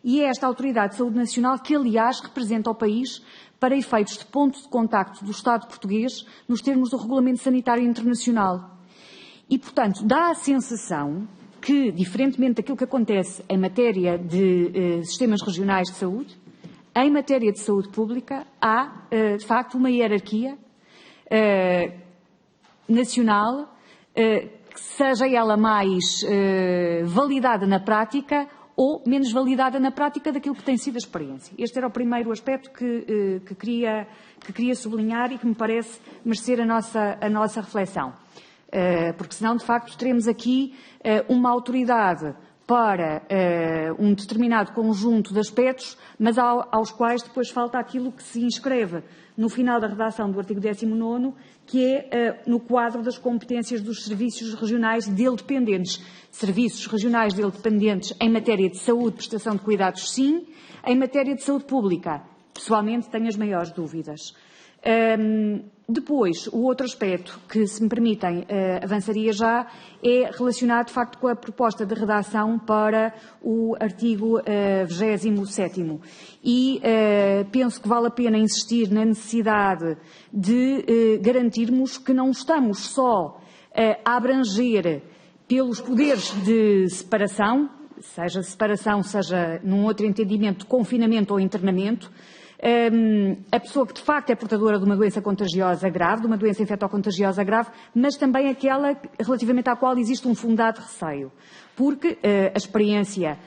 E é esta Autoridade de Saúde Nacional que, aliás, representa o país para efeitos de ponto de contacto do Estado português nos termos do Regulamento Sanitário Internacional. E, portanto, dá a sensação que, diferentemente daquilo que acontece em matéria de sistemas regionais de saúde, em matéria de saúde pública há, de facto, uma hierarquia nacional, seja ela mais validada na prática ou menos validada na prática daquilo que tem sido a experiência. Este era o primeiro aspecto que queria sublinhar e que me parece merecer a nossa reflexão. Porque senão, de facto, teremos aqui uma autoridade para um determinado conjunto de aspectos, mas aos quais depois falta aquilo que se inscreve no final da redação do artigo 19º, que é no quadro das competências dos serviços regionais dele dependentes. Serviços regionais dele dependentes em matéria de saúde, prestação de cuidados, sim. Em matéria de saúde pública, pessoalmente, tenho as maiores dúvidas. Depois, o outro aspecto que, se me permitem, avançaria já, é relacionado, de facto, com a proposta de redação para o artigo 27º. E penso que vale a pena insistir na necessidade de garantirmos que não estamos só a abranger pelos poderes de separação, seja num outro entendimento de confinamento ou internamento, a pessoa que de facto é portadora de uma doença contagiosa grave, de uma doença infectocontagiosa grave, mas também aquela relativamente à qual existe um fundado receio. Porque a experiência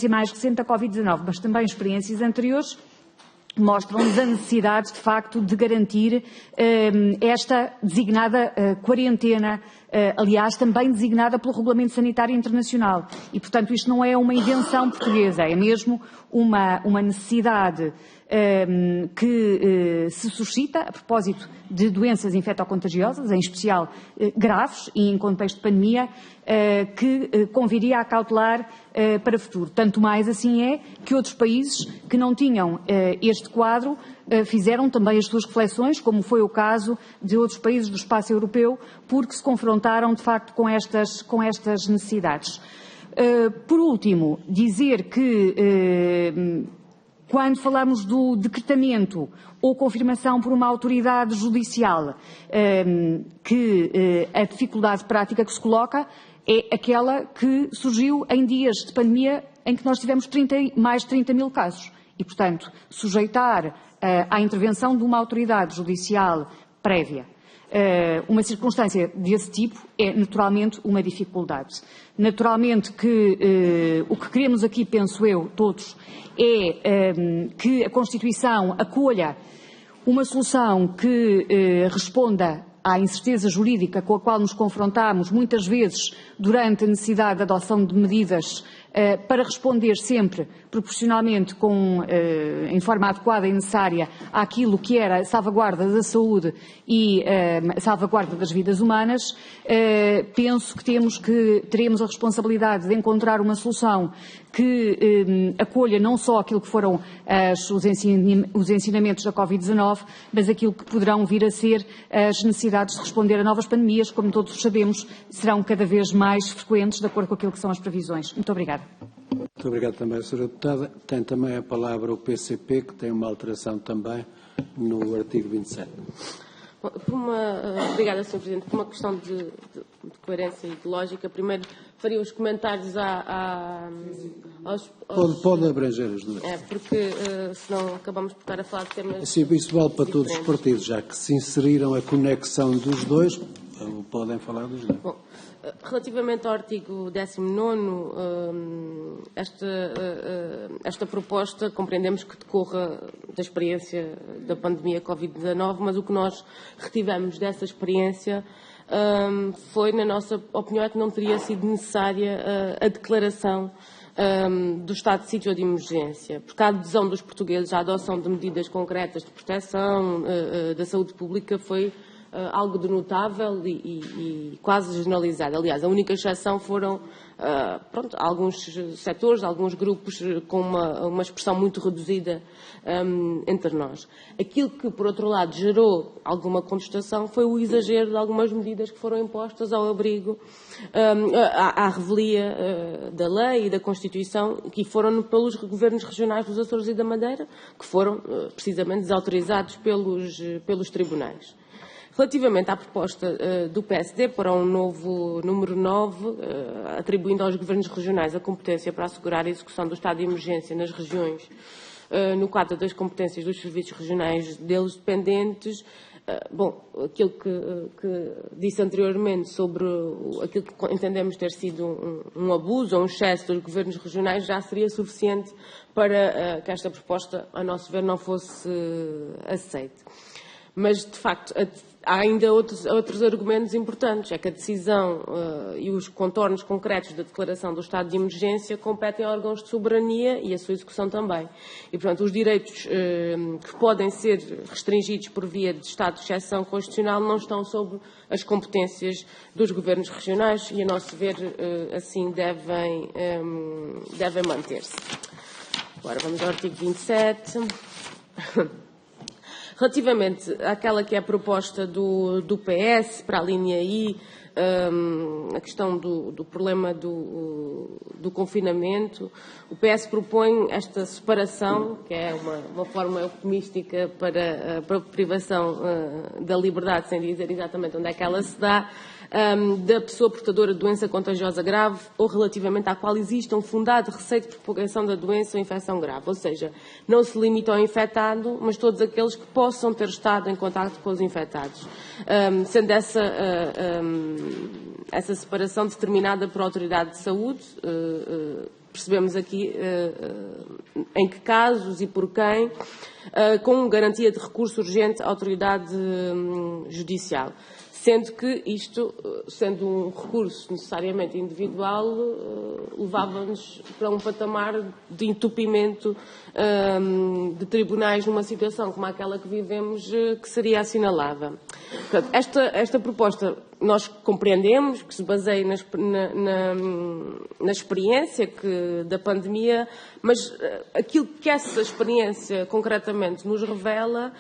mais recente da Covid-19, mas também experiências anteriores, mostram-nos a necessidade, de facto, de garantir esta designada quarentena, aliás, também designada pelo Regulamento Sanitário Internacional. E, portanto, isto não é uma invenção portuguesa, é mesmo uma necessidade que se suscita a propósito de doenças infectocontagiosas, em especial graves e em contexto de pandemia, que conviria a cautelar para o futuro. Tanto mais assim é que outros países que não tinham este quadro fizeram também as suas reflexões, como foi o caso de outros países do espaço europeu, porque se confrontaram, de facto, com estas necessidades. Por último, dizer que quando falamos do decretamento ou confirmação por uma autoridade judicial, que a dificuldade prática que se coloca é aquela que surgiu em dias de pandemia em que nós tivemos mais de 30 mil casos. E, portanto, sujeitar à intervenção de uma autoridade judicial prévia uma circunstância desse tipo é naturalmente uma dificuldade. Naturalmente que o que queremos aqui, penso eu, todos, é que a Constituição acolha uma solução que responda à incerteza jurídica com a qual nos confrontamos muitas vezes durante a necessidade de adoção de medidas para responder sempre proporcionalmente em forma adequada e necessária àquilo que era a salvaguarda da saúde e a salvaguarda das vidas humanas. Penso que teremos a responsabilidade de encontrar uma solução que acolha não só aquilo que foram os ensinamentos da Covid-19, mas aquilo que poderão vir a ser as necessidades de responder a novas pandemias, como todos sabemos, serão cada vez mais frequentes, de acordo com aquilo que são as previsões. Muito obrigada. Muito obrigado também, Sra. Deputada. Tem também a palavra o PCP, que tem uma alteração também no artigo 27. Obrigada, Sr. Presidente. Por uma questão de coerência e de lógica. Primeiro, faria os comentários aos... Pode abranger as duas. Porque senão acabamos por estar a falar de temas... Assim, isso vale para todos os partidos, já que se inseriram a conexão dos dois, podem falar dos dois. Bom, relativamente ao artigo 19º, esta proposta compreendemos que decorra da experiência da pandemia Covid-19, mas o que nós retivemos dessa experiência foi, na nossa opinião, que não teria sido necessária a declaração do estado de sítio ou de emergência, porque a adesão dos portugueses à adoção de medidas concretas de proteção da saúde pública foi algo de notável e quase generalizado. Aliás, a única exceção foram alguns setores, alguns grupos com uma expressão muito reduzida entre nós. Aquilo que, por outro lado, gerou alguma contestação foi o exagero de algumas medidas que foram impostas ao abrigo, à revelia da lei e da Constituição, que foram pelos governos regionais dos Açores e da Madeira, que foram precisamente desautorizados pelos tribunais. Relativamente à proposta do PSD para um novo número 9, atribuindo aos governos regionais a competência para assegurar a execução do estado de emergência nas regiões, no quadro das competências dos serviços regionais deles dependentes, aquilo que disse anteriormente sobre aquilo que entendemos ter sido um abuso ou um excesso dos governos regionais já seria suficiente para que esta proposta, a nosso ver, não fosse aceite. Mas, de facto, há ainda outros argumentos importantes. É que a decisão e os contornos concretos da declaração do estado de emergência competem a órgãos de soberania e a sua execução também. E, portanto, os direitos que podem ser restringidos por via de estado de exceção constitucional não estão sob as competências dos governos regionais e, a nosso ver, assim devem manter-se. Agora vamos ao artigo 27. Relativamente àquela que é a proposta do PS para a linha I, a questão do problema do confinamento, o PS propõe esta separação, que é uma forma eufemística para a privação da liberdade, sem dizer exatamente onde é que ela se dá, da pessoa portadora de doença contagiosa grave ou relativamente à qual existe um fundado receio de propagação da doença ou infecção grave. Ou seja, não se limita ao infectado, mas todos aqueles que possam ter estado em contacto com os infectados. Sendo essa separação determinada por autoridade de saúde, percebemos aqui em que casos e por quem, com garantia de recurso urgente à autoridade judicial. Sendo que isto, sendo um recurso necessariamente individual, levava-nos para um patamar de entupimento de tribunais numa situação como aquela que vivemos, que seria assinalável. Portanto, esta proposta nós compreendemos que se baseia na experiência da pandemia, mas aquilo que essa experiência concretamente nos revela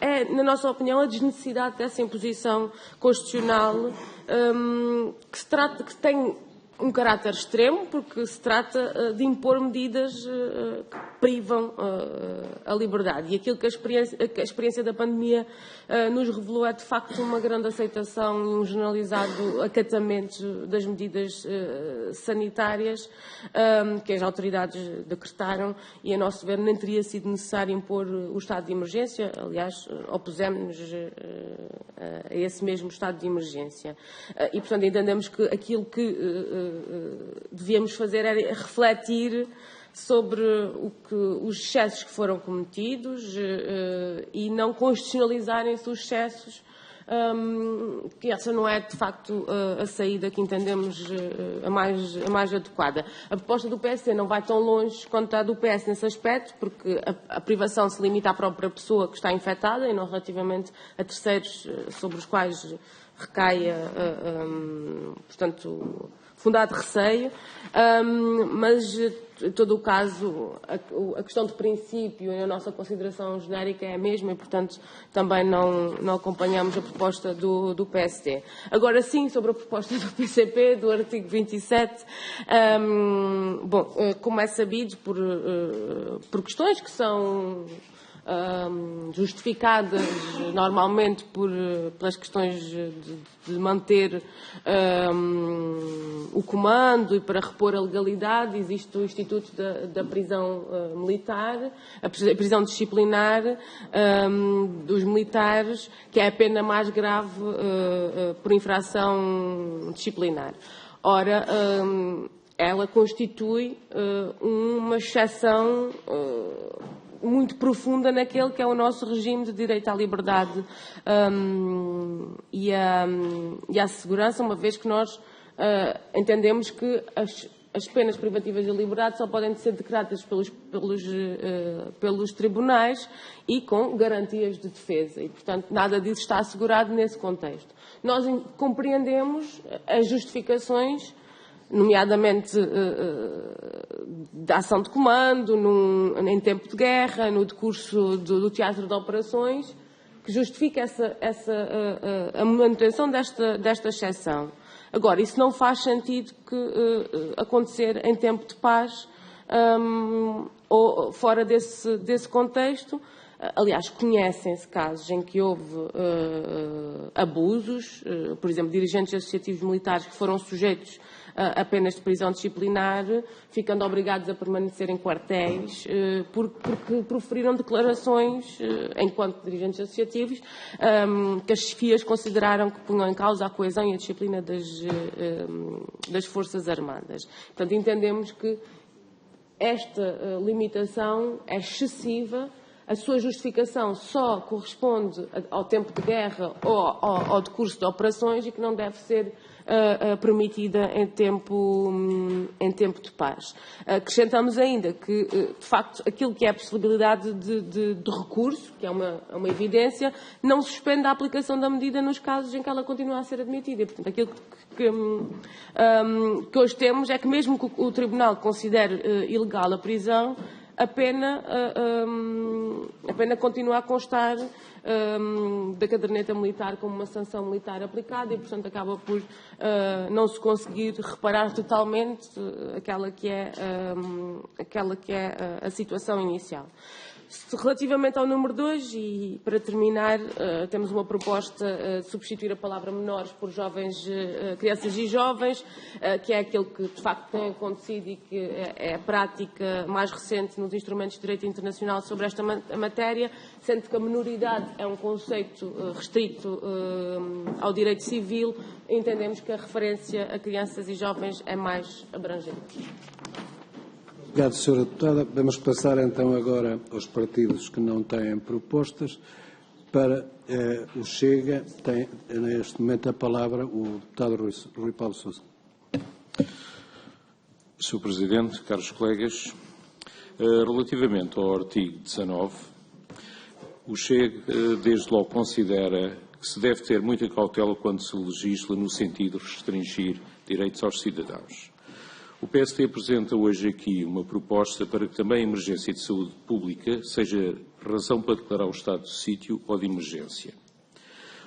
é, na nossa opinião, a desnecessidade dessa imposição constitucional que tem um caráter extremo, porque se trata de impor medidas que privam a liberdade. E aquilo que a experiência da pandemia nos revelou é, de facto, uma grande aceitação e um generalizado acatamento das medidas sanitárias que as autoridades decretaram e, a nosso ver, nem teria sido necessário impor o estado de emergência. Aliás, opusemos-nos a esse mesmo estado de emergência. E, portanto, entendemos que aquilo que devíamos fazer era refletir sobre os excessos que foram cometidos e não constitucionalizarem-se os excessos, que essa não é, de facto, a saída que entendemos a mais adequada. A proposta do PSD não vai tão longe quanto a do PS nesse aspecto, porque a privação se limita à própria pessoa que está infectada e não relativamente a terceiros sobre os quais recaia, portanto, fundado receio, mas, em todo o caso, a questão de princípio e a nossa consideração genérica é a mesma e, portanto, também não acompanhamos a proposta do PSD. Agora sim, sobre a proposta do PCP, do artigo 27, como é sabido, por questões que são justificadas normalmente pelas questões de manter o comando e para repor a legalidade. Existe o Instituto da Prisão Militar, a prisão disciplinar dos militares, que é a pena mais grave por infração disciplinar. Ora, ela constitui uma exceção muito profunda naquele que é o nosso regime de direito à liberdade e à segurança, uma vez que nós entendemos que as penas privativas de liberdade só podem ser decretadas pelos tribunais e com garantias de defesa. E, portanto, nada disso está assegurado nesse contexto. Nós compreendemos as justificações, nomeadamente da ação de comando, em tempo de guerra, no decurso do teatro de operações, que justifica a manutenção desta exceção. Agora, isso não faz sentido acontecer em tempo de paz ou fora desse contexto. Aliás, conhecem-se casos em que houve abusos, por exemplo, dirigentes associativos militares que foram sujeitos a penas de prisão disciplinar, ficando obrigados a permanecer em quartéis, porque proferiram declarações, enquanto dirigentes associativos, que as chefias consideraram que punham em causa a coesão e a disciplina das Forças Armadas. Portanto, entendemos que esta limitação é excessiva. A sua justificação só corresponde ao tempo de guerra ou ao decurso de operações e que não deve ser permitida em tempo de paz. Acrescentamos ainda que, de facto, aquilo que é a possibilidade de recurso, que é uma evidência, não suspende a aplicação da medida nos casos em que ela continua a ser admitida. E, portanto, aquilo que hoje temos é que, mesmo que o Tribunal considere ilegal a prisão, a pena continua a constar da caderneta militar como uma sanção militar aplicada e, portanto, acaba por não se conseguir reparar totalmente aquela que é a situação inicial. Relativamente ao número 2, e para terminar, temos uma proposta de substituir a palavra menores por jovens, crianças e jovens, que é aquilo que de facto tem acontecido e que é a prática mais recente nos instrumentos de direito internacional sobre esta matéria, sendo que a menoridade é um conceito restrito ao direito civil, entendemos que a referência a crianças e jovens é mais abrangente. Obrigado, Sra. Deputada. Vamos passar então agora aos partidos que não têm propostas. Para o Chega, tem neste momento a palavra o deputado Rui Paulo Sousa. Sr. Presidente, caros colegas, relativamente ao artigo 19, o Chega desde logo considera que se deve ter muita cautela quando se legisla no sentido de restringir direitos aos cidadãos. O PSD apresenta hoje aqui uma proposta para que também a emergência de saúde pública seja razão para declarar o estado de sítio ou de emergência.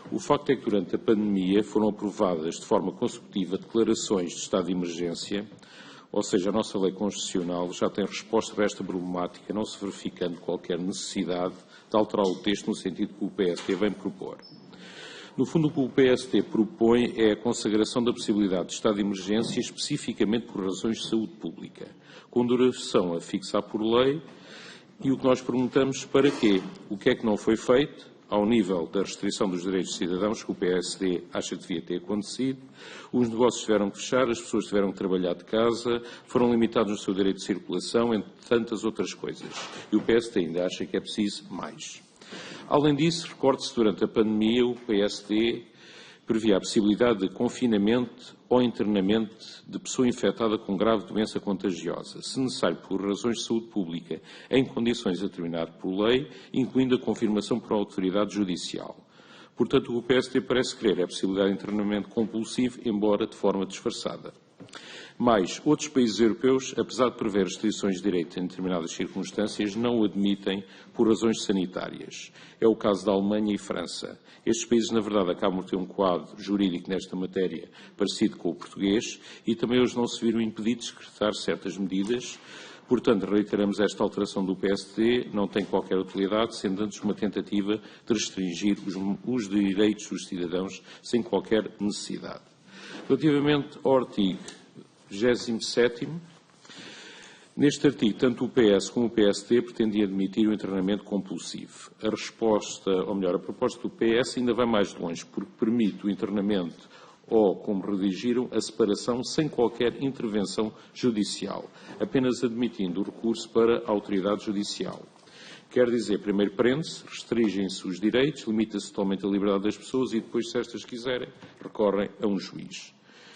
O facto é que durante a pandemia foram aprovadas de forma consecutiva declarações de estado de emergência, ou seja, a nossa lei constitucional já tem resposta para esta problemática, não se verificando qualquer necessidade de alterar o texto no sentido que o PSD vem propor. No fundo, o que o PSD propõe é a consagração da possibilidade de estado de emergência especificamente por razões de saúde pública, com duração a fixar por lei, e o que nós perguntamos para quê? O que é que não foi feito ao nível da restrição dos direitos de cidadãos, que o PSD acha que devia ter acontecido? Os negócios tiveram que fechar, as pessoas tiveram que trabalhar de casa, foram limitados no seu direito de circulação, entre tantas outras coisas. E o PSD ainda acha que é preciso mais. Além disso, recorde-se, durante a pandemia, o PSD previa a possibilidade de confinamento ou internamento de pessoa infectada com grave doença contagiosa, se necessário por razões de saúde pública, em condições a determinar por lei, incluindo a confirmação por autoridade judicial. Portanto, o que o PSD parece querer é a possibilidade de internamento compulsivo, embora de forma disfarçada. Mas outros países europeus, apesar de prever restrições de direito em determinadas circunstâncias, não o admitem por razões sanitárias. É o caso da Alemanha e França. Estes países, na verdade, acabam por ter um quadro jurídico nesta matéria parecido com o português e também eles não se viram impedidos de decretar certas medidas, Portanto, reiteramos esta alteração do PSD, não tem qualquer utilidade, sendo antes uma tentativa de restringir os direitos dos cidadãos sem qualquer necessidade. Relativamente ao artigo 27º, neste artigo, tanto o PS como o PSD pretendem admitir o internamento compulsivo. A resposta, ou melhor, a proposta do PS ainda vai mais longe, porque permite o internamento ou, como redigiram, a separação sem qualquer intervenção judicial, apenas admitindo o recurso para a autoridade judicial. Quer dizer, primeiro prende-se, restringem-se os direitos, limita-se totalmente a liberdade das pessoas e depois, se estas quiserem, recorrem a um juiz.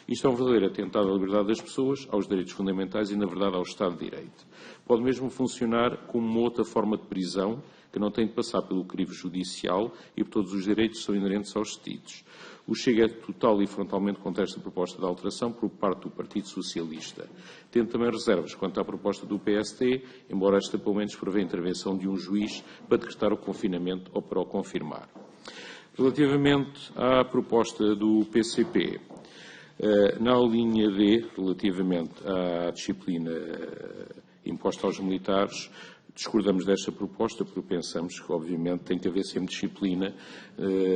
Isto é um verdadeiro atentado à liberdade das pessoas, aos direitos fundamentais e, na verdade, ao Estado de Direito. Pode mesmo funcionar como uma outra forma de prisão, que não tem de passar pelo crivo judicial e por todos os direitos que são inerentes aos detidos. O Chega é total e frontalmente contra esta proposta de alteração por parte do Partido Socialista. Tendo também reservas quanto à proposta do PSD, embora esta pelo menos prevê a intervenção de um juiz para decretar o confinamento ou para o confirmar. Relativamente à proposta do PCP, na linha D, relativamente à disciplina imposta aos militares, discordamos desta proposta porque pensamos que, obviamente, tem que haver sempre disciplina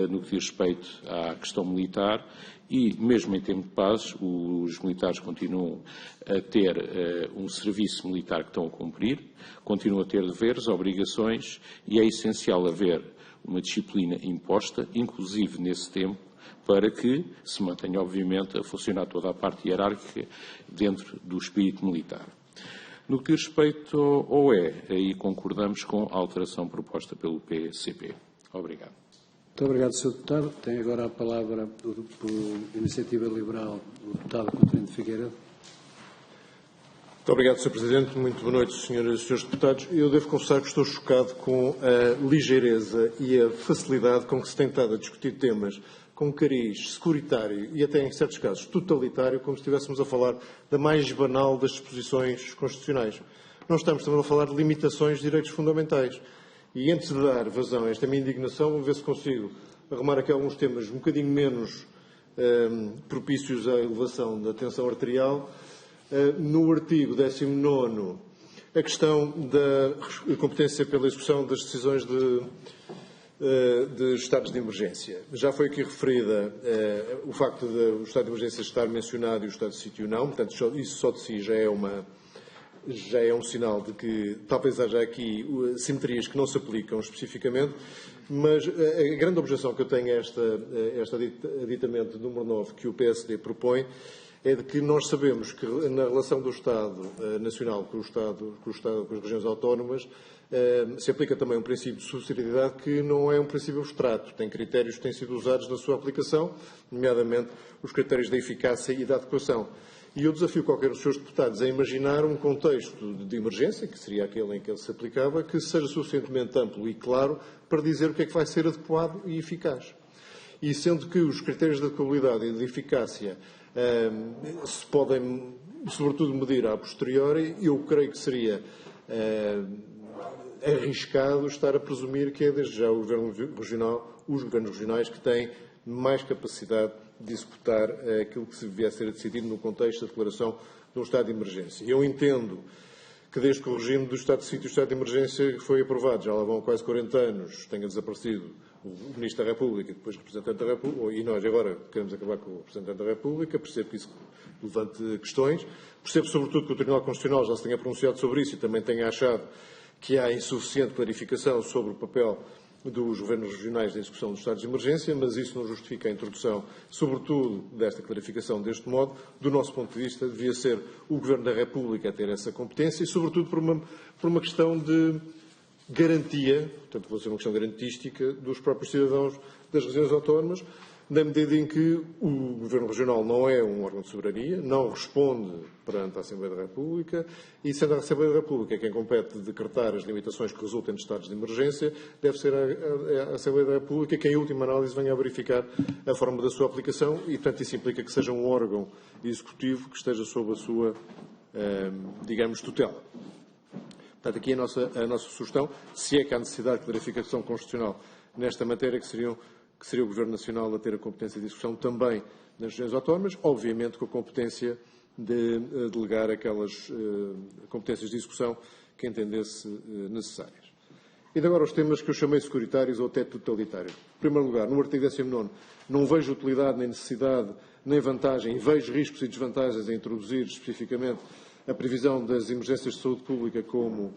no que diz respeito à questão militar e, mesmo em tempo de paz, os militares continuam a ter um serviço militar que estão a cumprir, continuam a ter deveres, obrigações e é essencial haver uma disciplina imposta, inclusive nesse tempo, para que se mantenha, obviamente, a funcionar toda a parte hierárquica dentro do espírito militar. No que diz respeito ao E, aí concordamos com a alteração proposta pelo PCP. Obrigado. Muito obrigado, Sr. Deputado. Tem agora a palavra, por Iniciativa Liberal, o deputado Coutinho de Figueiredo. Muito obrigado, Sr. Presidente. Muito boa noite, senhoras e senhores deputados. Eu devo confessar que estou chocado com a ligeireza e a facilidade com que se tem estado a discutir temas com cariz securitário e até, em certos casos, totalitário, como se estivéssemos a falar da mais banal das disposições constitucionais. Não estamos também a falar de limitações de direitos fundamentais. E antes de dar vazão a esta minha indignação, vou ver se consigo arrumar aqui alguns temas um bocadinho menos propícios à elevação da tensão arterial. No artigo 19º, a questão da competência pela execução das decisões de estados de emergência. Já foi aqui referida o facto de o estado de emergência estar mencionado e o estado de sítio não, portanto, isso só de si já é um sinal de que talvez haja aqui simetrias que não se aplicam especificamente, mas a grande objeção que eu tenho a este aditamento número 9 que o PSD propõe é de que nós sabemos que na relação do Estado Nacional com as regiões autónomas se aplica também um princípio de subsidiariedade que não é um princípio abstrato. Tem critérios que têm sido usados na sua aplicação, nomeadamente os critérios da eficácia e da adequação. E eu desafio qualquer dos seus deputados a imaginar um contexto de emergência, que seria aquele em que ele se aplicava, que seja suficientemente amplo e claro para dizer o que é que vai ser adequado e eficaz. E sendo que os critérios de adequabilidade e de eficácia se podem, sobretudo, medir a posteriori, eu creio que seria arriscado estar a presumir que é desde já o Governo Regional, os Governos Regionais, que têm mais capacidade de executar aquilo que se vier a ser decidido no contexto da declaração de um estado de emergência. Eu entendo que desde que o regime do estado de sítio e do estado de emergência foi aprovado, já lá vão quase 40 anos, tenha desaparecido o Ministro da República e depois o Representante da República, e nós agora queremos acabar com o Representante da República, percebo que isso levante questões, percebo sobretudo que o Tribunal Constitucional já se tenha pronunciado sobre isso e também tenha achado que há insuficiente clarificação sobre o papel dos governos regionais na execução dos estados de emergência, mas isso não justifica a introdução, sobretudo, desta clarificação deste modo. Do nosso ponto de vista, devia ser o Governo da República a ter essa competência e, sobretudo, por uma questão de garantia, portanto, vou ser uma questão garantística, dos próprios cidadãos das regiões autónomas, na medida em que o Governo Regional não é um órgão de soberania, não responde perante a Assembleia da República e, sendo a Assembleia da República quem compete decretar as limitações que resultem de estados de emergência, deve ser a Assembleia da República quem, em última análise, venha a verificar a forma da sua aplicação e, portanto, isso implica que seja um órgão executivo que esteja sob a sua, digamos, tutela. Portanto, aqui a nossa sugestão, se é que há necessidade de clarificação constitucional nesta matéria, que seria o Governo Nacional a ter a competência de execução também nas regiões autónomas, obviamente com a competência de delegar aquelas competências de execução que entendesse necessárias. E de agora os temas que eu chamei securitários ou até totalitários. Em primeiro lugar, no artigo 19º, não vejo utilidade, nem necessidade, nem vantagem, e vejo riscos e desvantagens em introduzir especificamente a previsão das emergências de saúde pública como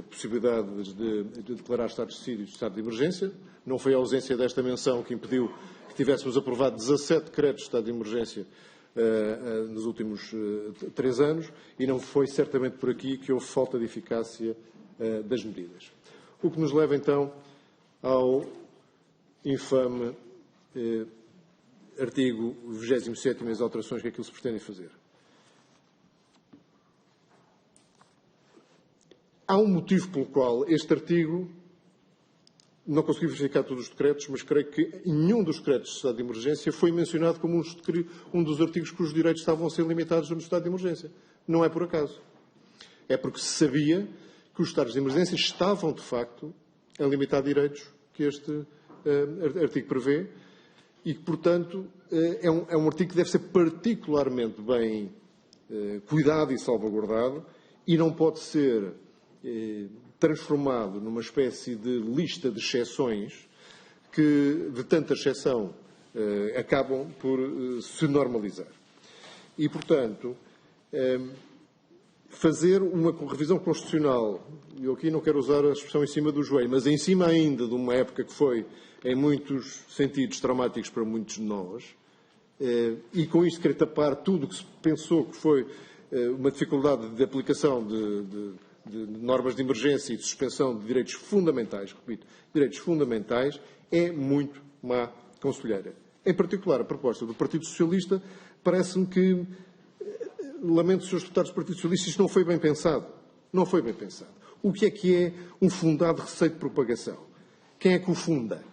possibilidade de declarar estado de sítio e estado de emergência. Não foi a ausência desta menção que impediu que tivéssemos aprovado 17 decretos de estado de emergência nos últimos 3 anos, e não foi certamente por aqui que houve falta de eficácia das medidas. O que nos leva então ao infame artigo 27º e as alterações que aquilo se pretende fazer. Há um motivo pelo qual este artigo, não consegui verificar todos os decretos, mas creio que em nenhum dos decretos de estado de emergência foi mencionado como um dos artigos cujos direitos estavam a ser limitados no estado de emergência. Não é por acaso. É porque se sabia que os estados de emergência estavam, de facto, a limitar direitos que este artigo prevê e que, portanto, é um artigo que deve ser particularmente bem cuidado e salvaguardado e não pode ser transformado numa espécie de lista de exceções que, de tanta exceção, acabam por se normalizar. E, portanto, fazer uma revisão constitucional, eu aqui não quero usar a expressão em cima do joelho, mas em cima ainda de uma época que foi, em muitos sentidos, traumáticos para muitos de nós, e com isto querer tapar tudo o que se pensou que foi uma dificuldade de aplicação de normas de emergência e de suspensão de direitos fundamentais, repito, direitos fundamentais, é muito má conselheira. Em particular, a proposta do Partido Socialista parece-me que, lamento, Srs. Deputados do Partido Socialista, isto não foi bem pensado. Não foi bem pensado. O que é um fundado receio de propagação? Quem é que o funda?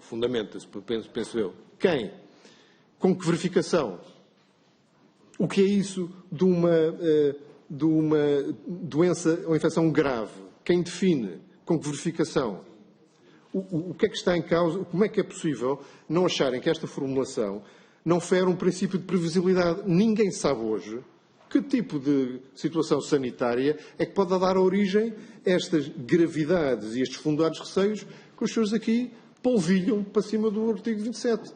Fundamenta-se, penso eu. Quem? Com que verificação? O que é isso de uma doença ou infecção grave? Quem define? Com que verificação? O que é que está em causa? Como é que é possível não acharem que esta formulação não fere um princípio de previsibilidade? Ninguém sabe hoje que tipo de situação sanitária é que pode dar origem a estas gravidades e estes fundados receios que os senhores aqui polvilham para cima do artigo 27.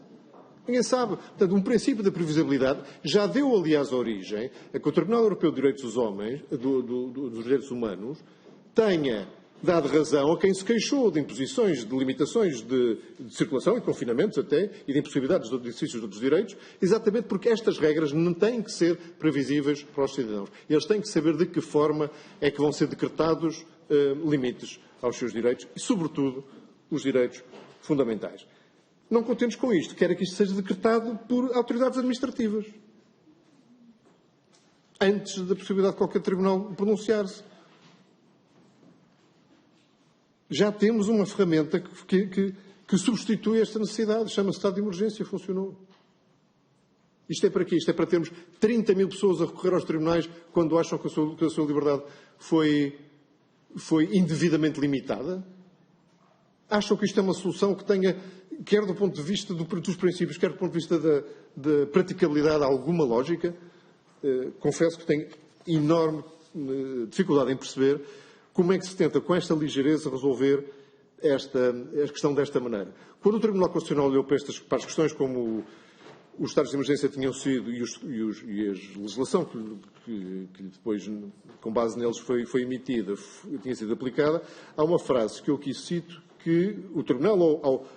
Ninguém sabe. Portanto, um princípio da previsibilidade já deu, aliás, origem a que o Tribunal Europeu de Direitos dos Homens, dos Direitos Humanos, tenha dado razão a quem se queixou de imposições, de limitações de circulação e confinamentos até, e de impossibilidades de exercício dos direitos, exatamente porque estas regras não têm que ser previsíveis para os cidadãos. Eles têm que saber de que forma é que vão ser decretados limites aos seus direitos e, sobretudo, os direitos fundamentais. Não contentes com isto, quero que isto seja decretado por autoridades administrativas, antes da possibilidade de qualquer tribunal pronunciar-se. Já temos uma ferramenta que substitui esta necessidade. Chama-se estado de emergência. Funcionou. Isto é para quê? Isto é para termos 30 mil pessoas a recorrer aos tribunais quando acham que a sua liberdade foi indevidamente limitada? Acham que isto é uma solução que tenha, quer do ponto de vista dos princípios, quer do ponto de vista da praticabilidade, alguma lógica? Confesso que tenho enorme dificuldade em perceber como é que se tenta, com esta ligeireza, resolver a questão desta maneira. Quando o Tribunal Constitucional olhou para as questões como os estados de emergência tinham sido e a legislação que depois, com base neles, foi emitida, tinha sido aplicada, há uma frase que eu aqui cito, que o Tribunal,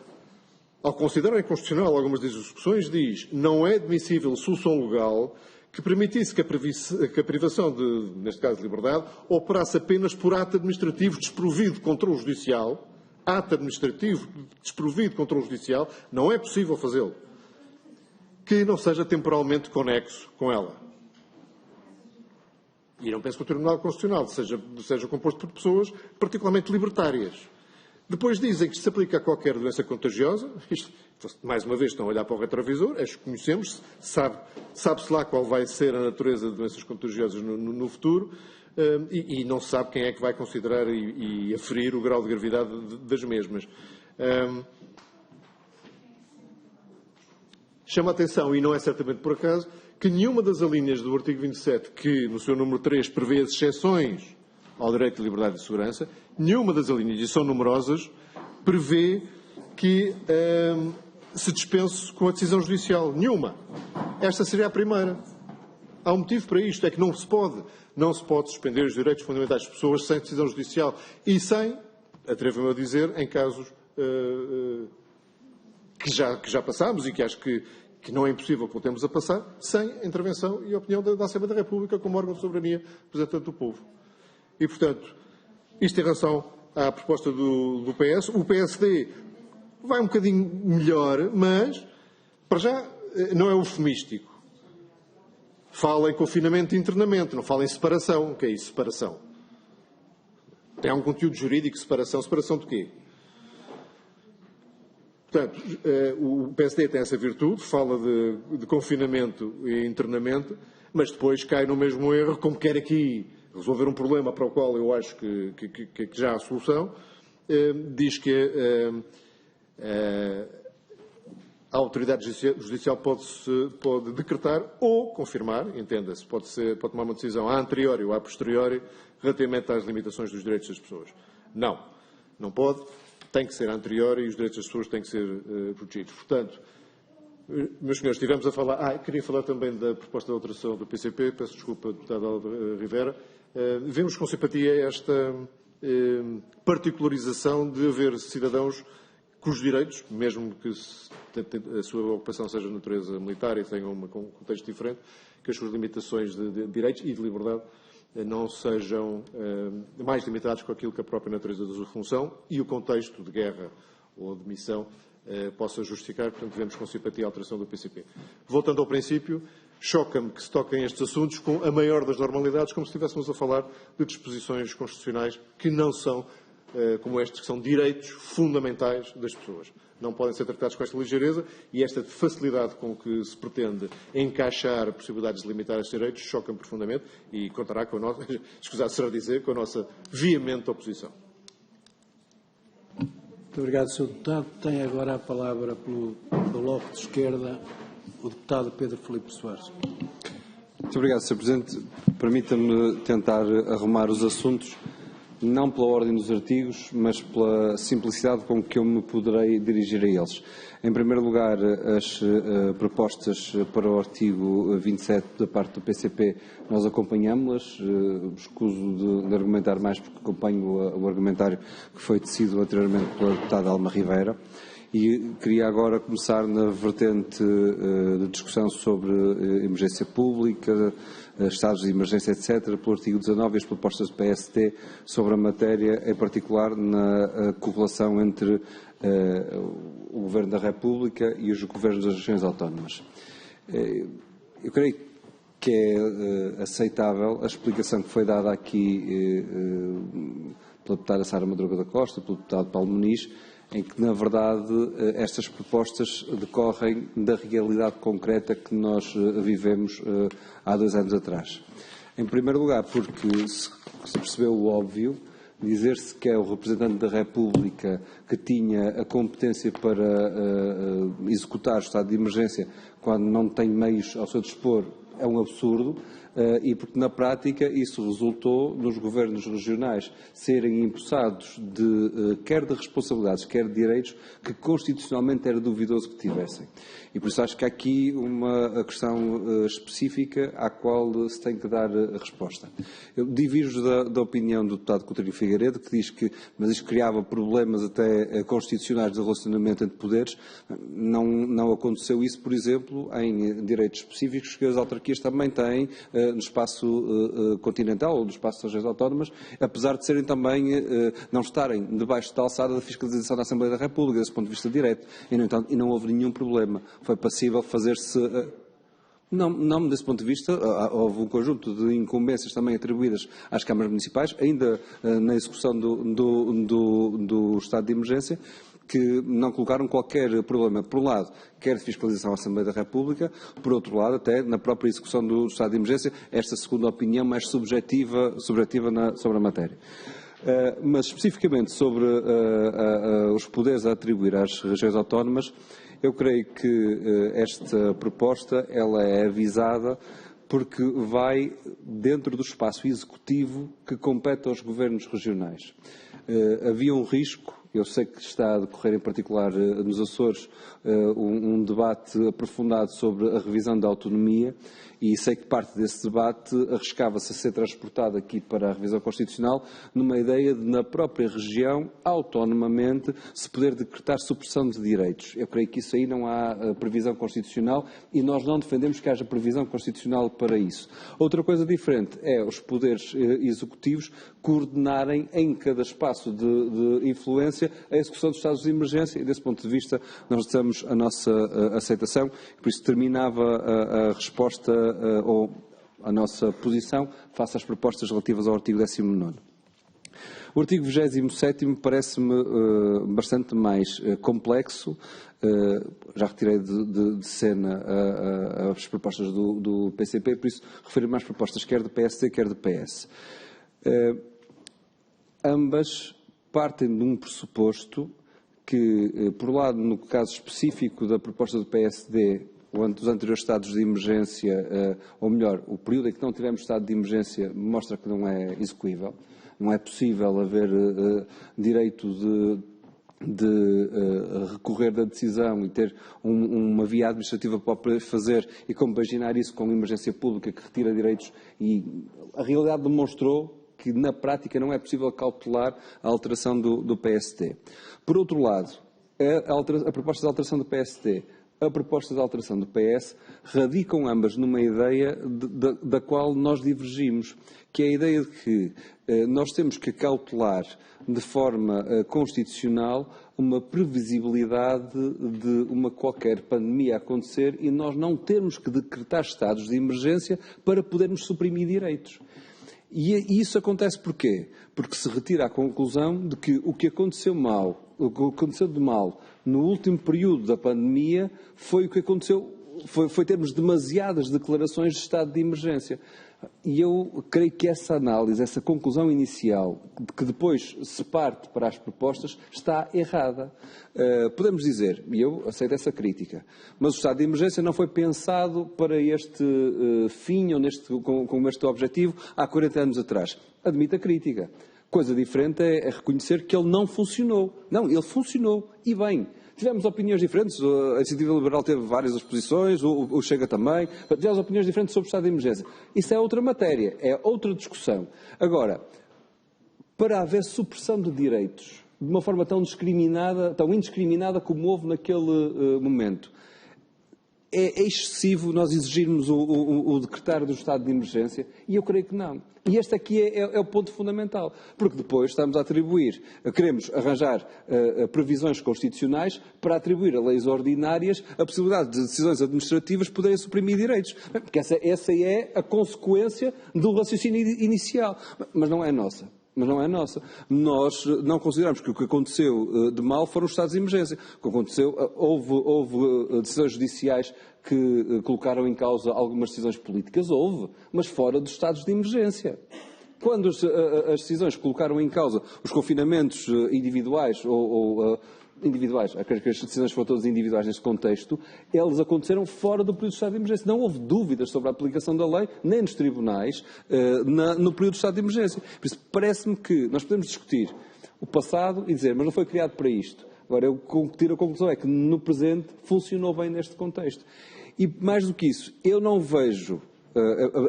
ao considerar inconstitucional algumas das execuções, diz: não é admissível solução legal que permitisse que a privação de, neste caso, de liberdade, operasse apenas por ato administrativo desprovido de controle judicial. Ato administrativo desprovido de controle judicial, não é possível fazê-lo, que não seja temporalmente conexo com ela. E não penso que o Tribunal Constitucional seja composto por pessoas particularmente libertárias. Depois dizem que isto se aplica a qualquer doença contagiosa. Isto, mais uma vez, estão a olhar para o retrovisor, as conhecemos, sabe-se lá qual vai ser a natureza de doenças contagiosas no futuro, e não se sabe quem é que vai considerar e aferir o grau de gravidade das mesmas. Chama a atenção, e não é certamente por acaso, que nenhuma das alíneas do artigo 27, que no seu número 3 prevê as exceções ao direito de liberdade e segurança, nenhuma das alíneas, e são numerosas, prevê que se dispense com a decisão judicial. Nenhuma. Esta seria a primeira. Há um motivo para isto, é que não se pode suspender os direitos fundamentais das pessoas sem decisão judicial e sem, atrevo-me a dizer, em casos que já passámos e que acho que não é impossível que voltemos a passar, sem intervenção e opinião da Assembleia da República como órgão de soberania representante do povo. E, portanto, isto em relação à proposta do PS. O PSD vai um bocadinho melhor, mas, para já, não é eufemístico. Fala em confinamento e internamento, não fala em separação. O que é isso, separação? Tem um conteúdo jurídico, separação. Separação de quê? Portanto, o PSD tem essa virtude, fala de confinamento e internamento, mas depois cai no mesmo erro, como quer aqui resolver um problema para o qual eu acho que já há solução, diz que a autoridade judicial pode decretar ou confirmar, entenda-se, pode tomar uma decisão a anteriori ou a posteriori relativamente às limitações dos direitos das pessoas. Não pode, tem que ser a anteriori e os direitos das pessoas têm que ser protegidos. Portanto, meus senhores, estivemos a falar... queria falar também da proposta de alteração do PCP, peço desculpa, deputado Aldo Rivera. Vemos com simpatia esta particularização de haver cidadãos cujos direitos, mesmo que a sua ocupação seja de natureza militar e tenha um contexto diferente, que as suas limitações de direitos e de liberdade não sejam mais limitados com aquilo que a própria natureza da sua função e o contexto de guerra ou de missão possa justificar. Portanto, vemos com simpatia a alteração do PCP. Voltando ao princípio, choca-me que se toquem estes assuntos com a maior das normalidades, como se estivéssemos a falar de disposições constitucionais que não são como estes, que são direitos fundamentais das pessoas. Não podem ser tratados com esta ligeireza e esta facilidade com que se pretende encaixar possibilidades de limitar estes direitos choca-me profundamente e contará com a nossa, escusado será dizer, com a nossa veemente oposição. Muito obrigado, Sr. Deputado. Tem agora a palavra pelo Bloco de Esquerda o deputado Pedro Filipe Soares. Muito obrigado, Sr. Presidente. Permita-me tentar arrumar os assuntos, não pela ordem dos artigos, mas pela simplicidade com que eu me poderei dirigir a eles. Em primeiro lugar, as propostas para o artigo 27 da parte do PCP, nós acompanhamos-las. Escuso de argumentar mais porque acompanho o argumentário que foi tecido anteriormente pela deputada Alma Rivera. E queria agora começar na vertente de discussão sobre emergência pública, estados de emergência, etc., pelo artigo 19 e as propostas do PSD sobre a matéria, em particular na correlação entre o Governo da República e os governos das regiões autónomas. Eu creio que é aceitável a explicação que foi dada aqui pela deputada Sara Madruga da Costa, pelo deputado Paulo Muniz, em que, na verdade, estas propostas decorrem da realidade concreta que nós vivemos há 2 anos atrás. Em primeiro lugar, porque se percebeu o óbvio, dizer-se que é o representante da República que tinha a competência para executar o estado de emergência quando não tem meios ao seu dispor é um absurdo. E porque, na prática, isso resultou nos governos regionais serem empossados quer de responsabilidades, quer de direitos, que constitucionalmente era duvidoso que tivessem. E por isso acho que há aqui uma questão específica à qual se tem que dar resposta. Eu divirjo da opinião do deputado Coutinho Figueiredo, que diz que mas isto criava problemas até constitucionais de relacionamento entre poderes. Não aconteceu isso, por exemplo, em direitos específicos que as autarquias também têm no espaço continental ou no espaço das regiões autónomas, apesar de serem também, não estarem debaixo da alçada da fiscalização da Assembleia da República, desse ponto de vista direto. E, no entanto, não houve nenhum problema. Foi passível fazer-se... Não, desse ponto de vista, houve um conjunto de incumbências também atribuídas às câmaras municipais, ainda na execução do estado de emergência, que não colocaram qualquer problema, por um lado, quer de fiscalização à Assembleia da República, por outro lado, até na própria execução do estado de emergência, esta segunda opinião mais subjetiva sobre a matéria. Mas, especificamente, sobre os poderes a atribuir às regiões autónomas, Eu creio que esta proposta ela é avisada porque vai dentro do espaço executivo que compete aos governos regionais. Havia um risco, eu sei que está a decorrer em particular nos Açores um debate aprofundado sobre a revisão da autonomia e sei que parte desse debate arriscava-se a ser transportado aqui para a revisão constitucional numa ideia de, na própria região, autonomamente, se poder decretar supressão de direitos. Eu creio que isso aí não há previsão constitucional e nós não defendemos que haja previsão constitucional para isso. Outra coisa diferente é os poderes executivos coordenarem em cada espaço de influência a execução dos estados de emergência e, desse ponto de vista, nós damos a nossa aceitação. Por isso, terminava a resposta ou a nossa posição face às propostas relativas ao artigo 19º. O artigo 27º parece-me bastante mais complexo. Já retirei de cena as propostas do PCP, por isso refiro-me às propostas quer do PSD, quer do PS. Ambas partem de um pressuposto que, por um lado, no caso específico da proposta do PSD, os anteriores estados de emergência, ou melhor, o período em que não tivemos estado de emergência, mostra que não é execuível. Não é possível haver direito de recorrer da decisão e ter uma via administrativa para fazer e compaginar isso com uma emergência pública que retira direitos e a realidade demonstrou que na prática não é possível cautelar a alteração do PSD. Por outro lado, a proposta de alteração do PSD, a proposta de alteração do PS, radicam ambas numa ideia da qual nós divergimos, que é a ideia de que nós temos que cautelar de forma constitucional uma previsibilidade de uma qualquer pandemia acontecer e nós não termos que decretar estados de emergência para podermos suprimir direitos. E isso acontece porquê? Porque se retira a conclusão de que o que aconteceu de mal no último período da pandemia foi o que aconteceu, foi termos demasiadas declarações de estado de emergência. E eu creio que essa análise, essa conclusão inicial, de que depois se parte para as propostas, está errada. Podemos dizer, e eu aceito essa crítica, mas o estado de emergência não foi pensado para este fim ou com este objetivo há 40 anos atrás. Admito a crítica. Coisa diferente é reconhecer que ele não funcionou. Não, ele funcionou, e bem. Tivemos opiniões diferentes, a Iniciativa Liberal teve várias exposições, o Chega também, tivemos opiniões diferentes sobre o estado de emergência. Isso é outra matéria, é outra discussão. Agora, para haver supressão de direitos, de uma forma tão indiscriminada como houve naquele momento, é excessivo nós exigirmos o decretar do estado de emergência? E eu creio que não. E este aqui é o ponto fundamental, porque depois estamos a atribuir, queremos arranjar previsões constitucionais para atribuir a leis ordinárias a possibilidade de decisões administrativas poderem suprimir direitos. Porque essa é a consequência do raciocínio inicial. Mas não é nossa. Nós não consideramos que o que aconteceu de mal foram os estados de emergência. O que aconteceu, houve decisões judiciais que colocaram em causa algumas decisões políticas, mas fora dos estados de emergência. Quando as decisões colocaram em causa os confinamentos individuais individuais, que as decisões foram todas individuais neste contexto, eles aconteceram fora do período de estado de emergência. Não houve dúvidas sobre a aplicação da lei, nem nos tribunais, no período de estado de emergência. Por isso, parece-me que nós podemos discutir o passado e dizer, mas não foi criado para isto. Agora, eu tiro a conclusão é que no presente funcionou bem neste contexto. E mais do que isso, eu não vejo,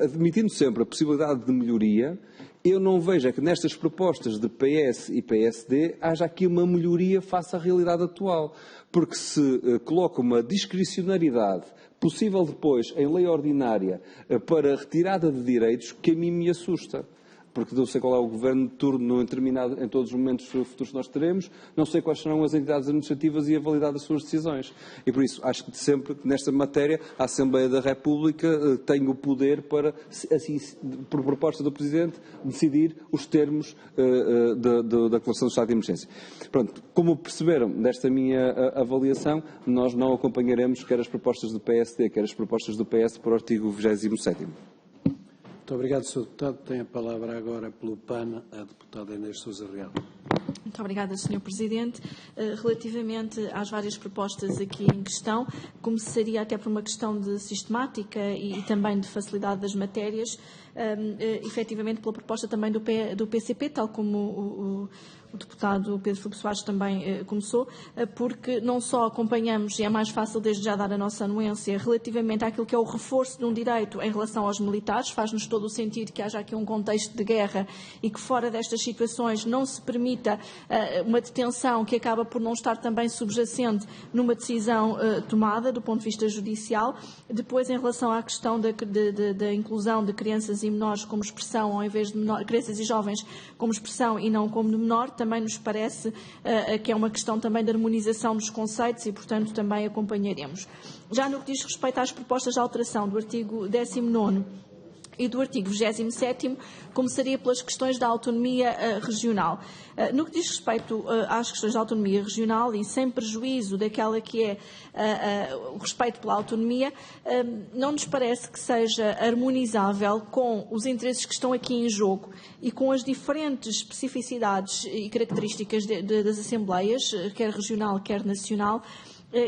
admitindo sempre a possibilidade de melhoria, eu não vejo é que nestas propostas de PS e PSD haja aqui uma melhoria face à realidade atual. Porque se coloca uma discricionariedade possível depois em lei ordinária para retirada de direitos que a mim me assusta. Porque não sei qual é o governo de turno em todos os momentos futuros que nós teremos, não sei quais serão as entidades administrativas e a validade das suas decisões. E por isso, acho que sempre, nesta matéria, a Assembleia da República tem o poder para, assim, por proposta do Presidente, decidir os termos da declaração do estado de emergência. Pronto, como perceberam desta minha avaliação, nós não acompanharemos quer as propostas do PSD, quer as propostas do PS para o artigo 27º. Muito obrigado, Sr. Deputado. Tem a palavra agora pelo PAN a deputada Inês Sousa Real. Muito obrigada, Sr. Presidente. Relativamente às várias propostas aqui em questão, começaria até por uma questão de sistemática e também de facilidade das matérias, efetivamente pela proposta também do PCP, tal como o deputado Pedro Filipe Soares também começou, porque não só acompanhamos, e é mais fácil desde já dar a nossa anuência, relativamente àquilo que é o reforço de um direito em relação aos militares, faz-nos todo o sentido que haja aqui um contexto de guerra e que fora destas situações não se permita uma detenção que acaba por não estar também subjacente numa decisão tomada do ponto de vista judicial. Depois, em relação à questão da inclusão de crianças e menores como expressão, ao invés de crianças e jovens como expressão e não como de menor, também nos parece que é uma questão também de harmonização dos conceitos e, portanto, também acompanharemos. Já no que diz respeito às propostas de alteração do artigo 19º e do artigo 27º, começaria pelas questões da autonomia regional. No que diz respeito às questões da autonomia regional, e sem prejuízo daquela que é o respeito pela autonomia, não nos parece que seja harmonizável com os interesses que estão aqui em jogo e com as diferentes especificidades e características das Assembleias, quer regional, quer nacional,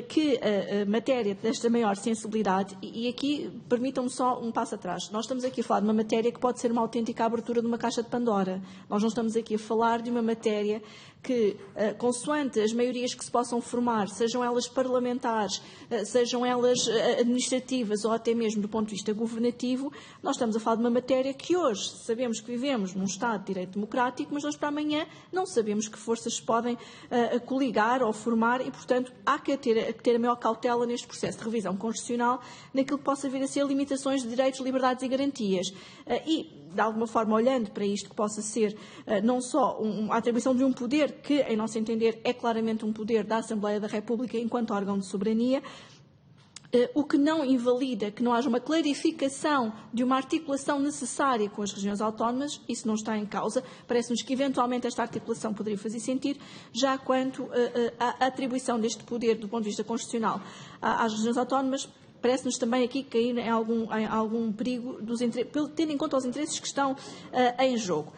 que a matéria desta maior sensibilidade, e aqui permitam-me só um passo atrás, nós estamos aqui a falar de uma matéria que pode ser uma autêntica abertura de uma caixa de Pandora. Nós não estamos aqui a falar de uma matéria que, consoante as maiorias que se possam formar, sejam elas parlamentares, sejam elas administrativas ou até mesmo do ponto de vista governativo, nós estamos a falar de uma matéria que hoje sabemos que vivemos num Estado de direito democrático, mas hoje para amanhã não sabemos que forças se podem coligar ou formar e, portanto, há que ter a maior cautela neste processo de revisão constitucional naquilo que possa vir a ser limitações de direitos, liberdades e garantias. E, de alguma forma, olhando para isto que possa ser não só a atribuição de um poder que, em nosso entender, é claramente um poder da Assembleia da República enquanto órgão de soberania, o que não invalida que não haja uma clarificação de uma articulação necessária com as regiões autónomas, isso não está em causa. Parece-nos que, eventualmente, esta articulação poderia fazer sentido, já quanto à atribuição deste poder, do ponto de vista constitucional, às regiões autónomas, parece-nos também aqui cair em algum perigo, tendo em conta os interesses que estão em jogo.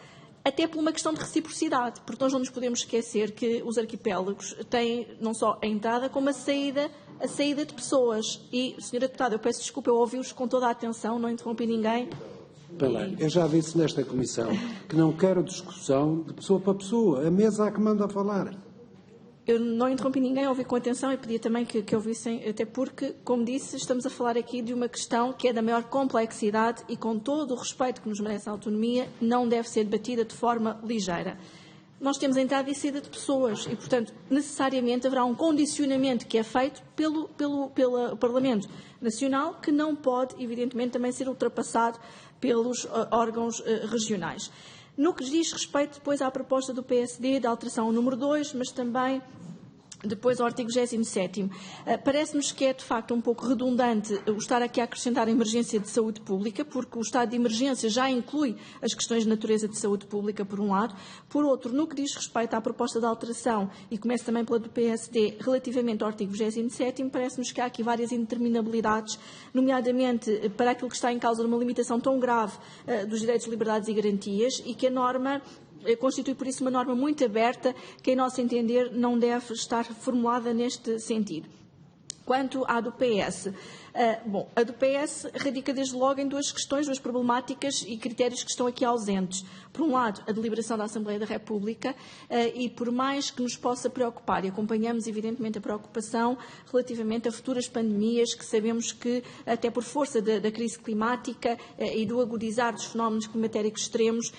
Até por uma questão de reciprocidade, porque nós não nos podemos esquecer que os arquipélagos têm não só a entrada como a saída de pessoas. E, Sra. Deputada, eu peço desculpa, eu ouvi-os com toda a atenção, não interrompi ninguém. Eu já disse nesta comissão que não quero discussão de pessoa para pessoa. A mesa é que manda a falar. Eu não interrompi ninguém, ouvi com atenção e pedia também que ouvissem, até porque, como disse, estamos a falar aqui de uma questão que é da maior complexidade e, com todo o respeito que nos merece a autonomia, não deve ser debatida de forma ligeira. Nós temos a entrada e saída de pessoas e, portanto, necessariamente haverá um condicionamento que é feito pelo Parlamento Nacional que não pode, evidentemente, também ser ultrapassado pelos órgãos regionais. No que diz respeito depois à proposta do PSD, da alteração ao número 2, mas também depois ao artigo 27º, parece-nos que é de facto um pouco redundante o estar aqui a acrescentar a emergência de saúde pública, porque o estado de emergência já inclui as questões de natureza de saúde pública, por um lado. Por outro, no que diz respeito à proposta de alteração, e começo também pela do PSD, relativamente ao artigo 27º, parece-nos que há aqui várias indeterminabilidades, nomeadamente para aquilo que está em causa de uma limitação tão grave dos direitos, liberdades e garantias, e que a norma constitui, por isso, uma norma muito aberta que, em nosso entender, não deve estar formulada neste sentido. Quanto à do PS, a do PS radica desde logo em duas questões, duas problemáticas e critérios que estão aqui ausentes. Por um lado, a deliberação da Assembleia da República e, por mais que nos possa preocupar, e acompanhamos evidentemente a preocupação relativamente a futuras pandemias, que sabemos que, até por força da crise climática e do agudizar dos fenómenos climatéricos extremos,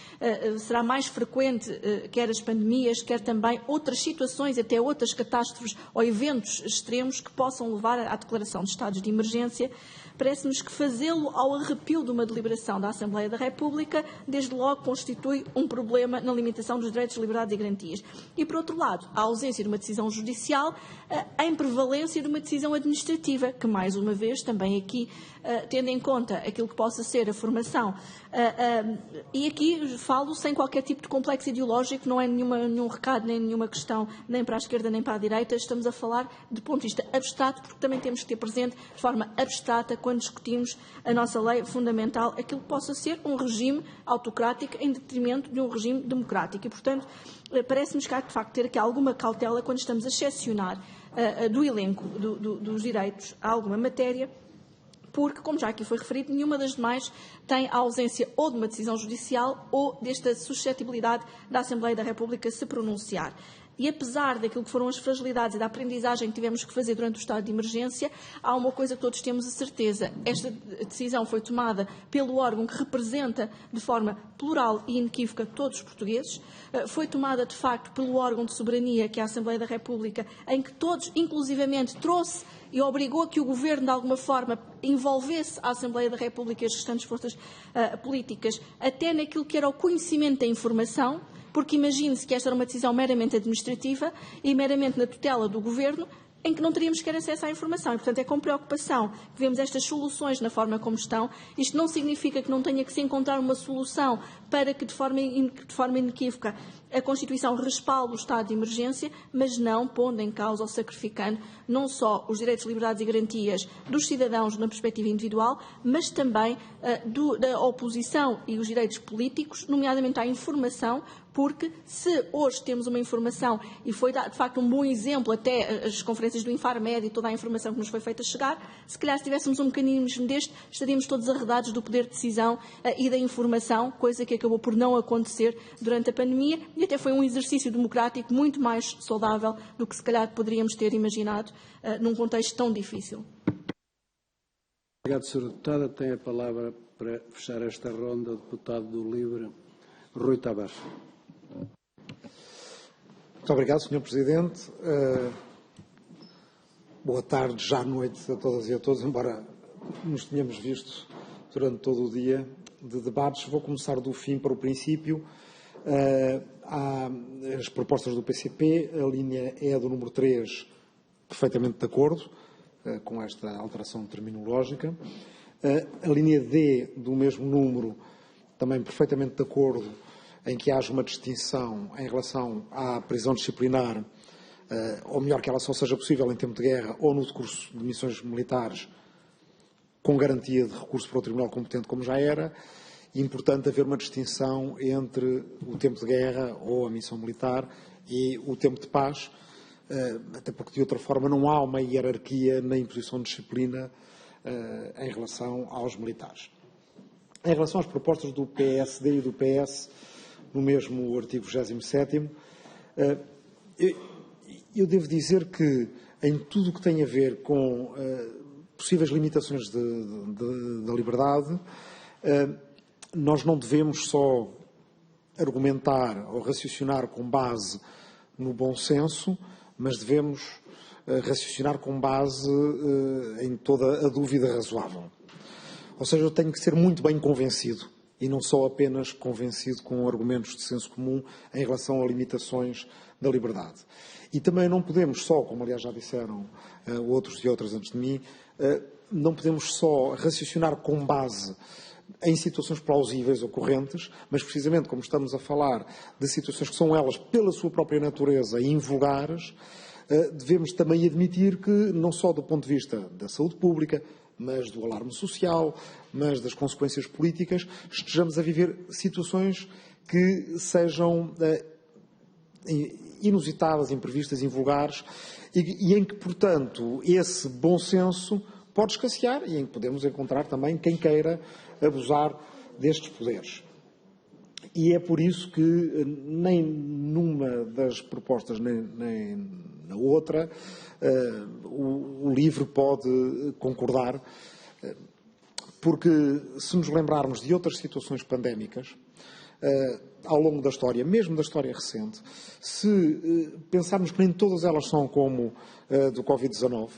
será mais frequente, quer as pandemias, quer também outras situações, até outras catástrofes ou eventos extremos que possam levar à declaração de estados de emergência. Parece-nos que fazê-lo ao arrepio de uma deliberação da Assembleia da República, desde logo constitui um problema na limitação dos direitos, liberdades e garantias. E, por outro lado, a ausência de uma decisão judicial em prevalência de uma decisão administrativa, que, mais uma vez, também aqui, tendo em conta aquilo que possa ser a formação, e aqui falo sem qualquer tipo de complexo ideológico, não é nenhum recado, nem nenhuma questão, nem para a esquerda, nem para a direita, estamos a falar de ponto de vista abstrato, porque também temos que ter presente, de forma abstrata, quando discutimos a nossa lei fundamental, aquilo que possa ser um regime autocrático em detrimento de um regime democrático. E, portanto, parece-nos que há, de facto, ter aqui alguma cautela quando estamos a excepcionar do elenco dos direitos a alguma matéria, porque, como já aqui foi referido, nenhuma das demais tem a ausência ou de uma decisão judicial ou desta suscetibilidade da Assembleia da República se pronunciar. E apesar daquilo que foram as fragilidades e da aprendizagem que tivemos que fazer durante o estado de emergência, há uma coisa que todos temos a certeza. Esta decisão foi tomada pelo órgão que representa de forma plural e inequívoca todos os portugueses. Foi tomada, de facto, pelo órgão de soberania, que é a Assembleia da República, em que todos, inclusivamente, trouxe e obrigou a que o Governo, de alguma forma, envolvesse a Assembleia da República e as restantes forças políticas até naquilo que era o conhecimento da informação, porque imagine-se que esta era uma decisão meramente administrativa e meramente na tutela do Governo, em que não teríamos sequer acesso à informação. E, portanto, é com preocupação que vemos estas soluções na forma como estão. Isto não significa que não tenha que se encontrar uma solução para que, de forma inequívoca, a Constituição respalde o estado de emergência, mas não pondo em causa ou sacrificando não só os direitos, liberdades e garantias dos cidadãos na perspectiva individual, mas também da oposição e os direitos políticos, nomeadamente à informação, porque se hoje temos uma informação, e foi de facto um bom exemplo até as conferências do Infarmed e toda a informação que nos foi feita chegar, se calhar se tivéssemos um mecanismo deste, estaríamos todos arredados do poder de decisão e da informação, coisa que acabou por não acontecer durante a pandemia, e até foi um exercício democrático muito mais saudável do que se calhar poderíamos ter imaginado num contexto tão difícil. Obrigado, Sra. Deputada. Tem a palavra para fechar esta ronda o deputado do LIVRE, Rui Tavares. Muito obrigado, Sr. Presidente. Boa tarde, já à noite a todas e a todos, embora nos tenhamos visto durante todo o dia de debates. Vou começar do fim para o princípio. Há as propostas do PCP, a linha E do número 3, perfeitamente de acordo com esta alteração terminológica. A linha D do mesmo número, também perfeitamente de acordo, em que haja uma distinção em relação à prisão disciplinar, ou melhor, que ela só seja possível em tempo de guerra ou no decurso de missões militares, com garantia de recurso para o Tribunal competente, como já era. E, importante, haver uma distinção entre o tempo de guerra ou a missão militar e o tempo de paz, até porque, de outra forma, não há uma hierarquia na imposição de disciplina em relação aos militares. Em relação às propostas do PSD e do PS, no mesmo artigo 27º, eu devo dizer que, em tudo o que tem a ver com possíveis limitações da liberdade, nós não devemos só argumentar ou raciocinar com base no bom senso, mas devemos raciocinar com base em toda a dúvida razoável. Ou seja, eu tenho que ser muito bem convencido e não só apenas convencido com argumentos de senso comum em relação a limitações da liberdade. E também não podemos só, como aliás já disseram outros e outras antes de mim, não podemos só raciocinar com base em situações plausíveis ocorrentes, mas precisamente como estamos a falar de situações que são elas, pela sua própria natureza, invulgares, devemos também admitir que, não só do ponto de vista da saúde pública, mas do alarme social, mas das consequências políticas, estejamos a viver situações que sejam inusitadas, imprevistas, invulgares, e em que, portanto, esse bom senso pode escassear e em que podemos encontrar também quem queira abusar destes poderes. E é por isso que nem numa das propostas nem na outra o LIVRE pode concordar, porque se nos lembrarmos de outras situações pandémicas ao longo da história, mesmo da história recente, se pensarmos que nem todas elas são como do Covid-19,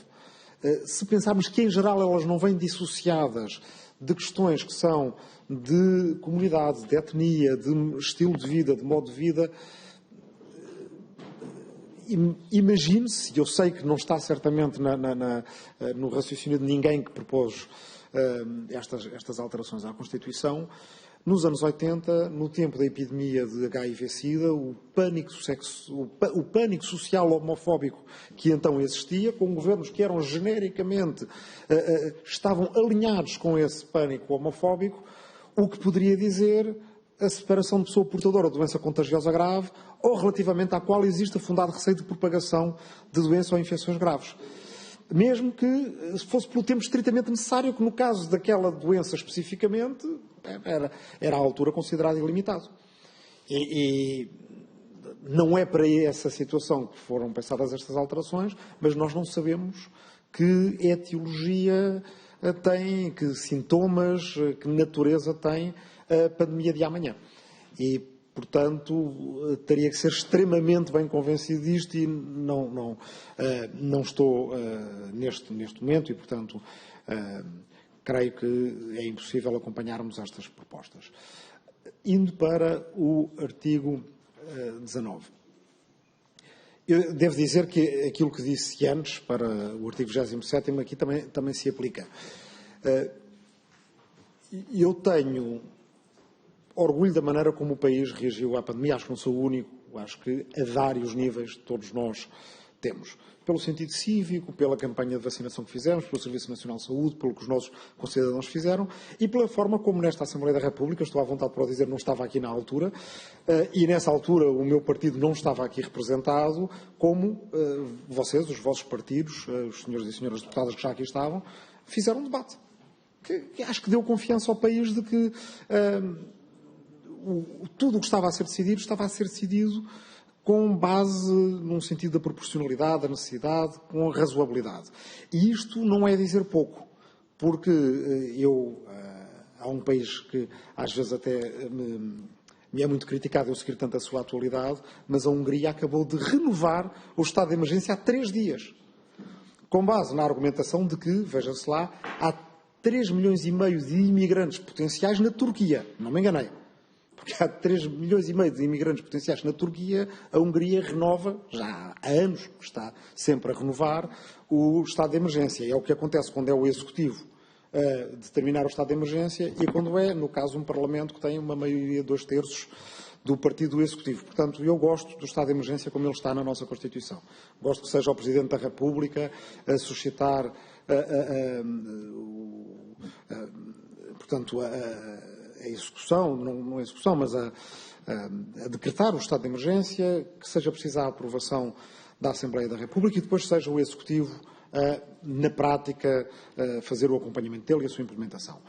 se pensarmos que em geral elas não vêm dissociadas de questões que são de comunidade, de etnia, de estilo de vida, de modo de vida, imagine-se, e eu sei que não está certamente no raciocínio de ninguém que propôs estas alterações à Constituição, Nos anos 80, no tempo da epidemia de HIV-Sida, o pânico social homofóbico que então existia, com governos que eram genericamente, estavam alinhados com esse pânico homofóbico, o que poderia dizer a separação de pessoa portadora de doença contagiosa grave ou relativamente à qual existe fundado receio de propagação de doença ou infecções graves. Mesmo que fosse pelo tempo estritamente necessário, que no caso daquela doença especificamente, era à altura considerado ilimitado. E não é para essa situação que foram pensadas estas alterações, mas nós não sabemos que etiologia tem, que sintomas, que natureza tem a pandemia de amanhã. E, portanto, teria que ser extremamente bem convencido disto e não estou neste momento e, portanto, creio que é impossível acompanharmos estas propostas. Indo para o artigo 19. Eu devo dizer que aquilo que disse antes para o artigo 27º aqui também se aplica. Eu tenho orgulho da maneira como o país reagiu à pandemia. Acho que não sou o único, acho que a vários níveis todos nós temos. Pelo sentido cívico, pela campanha de vacinação que fizemos, pelo Serviço Nacional de Saúde, pelo que os nossos concidadãos fizeram e pela forma como nesta Assembleia da República, estou à vontade para o dizer, não estava aqui na altura, e nessa altura o meu partido não estava aqui representado, como vocês, os vossos partidos, os senhores e senhoras deputadas que já aqui estavam, fizeram um debate. Que acho que deu confiança ao país de que tudo o que estava a ser decidido com base num sentido da proporcionalidade, da necessidade, com a razoabilidade. E isto não é dizer pouco, porque há um país que às vezes até me é muito criticado eu seguir tanto a sua atualidade, mas a Hungria acabou de renovar o estado de emergência há 3 dias, com base na argumentação de que, veja-se lá, há 3,5 milhões de imigrantes potenciais na Turquia. Não me enganei. Porque há 3,5 milhões de imigrantes potenciais na Turquia, a Hungria renova, já há anos, está sempre a renovar, o estado de emergência. E é o que acontece quando é o Executivo a determinar o estado de emergência e quando é, no caso, um Parlamento que tem uma maioria de 2/3 do partido Executivo. Portanto, eu gosto do estado de emergência como ele está na nossa Constituição. Gosto que seja o Presidente da República a suscitar, portanto, a execução, não a execução, mas a decretar o estado de emergência, que seja precisa a aprovação da Assembleia da República e depois seja o Executivo, na prática, fazer o acompanhamento dele e a sua implementação.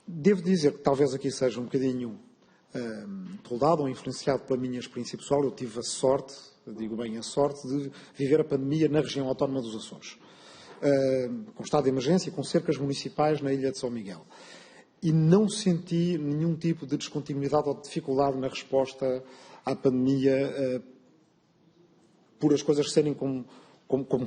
Devo dizer que talvez aqui seja um bocadinho toldado ou influenciado pela minha experiência pessoal. Eu tive a sorte, digo bem a sorte, de viver a pandemia na região autónoma dos Açores, com estado de emergência e com cercas municipais na ilha de São Miguel. E não senti nenhum tipo de descontinuidade ou de dificuldade na resposta à pandemia por as coisas serem como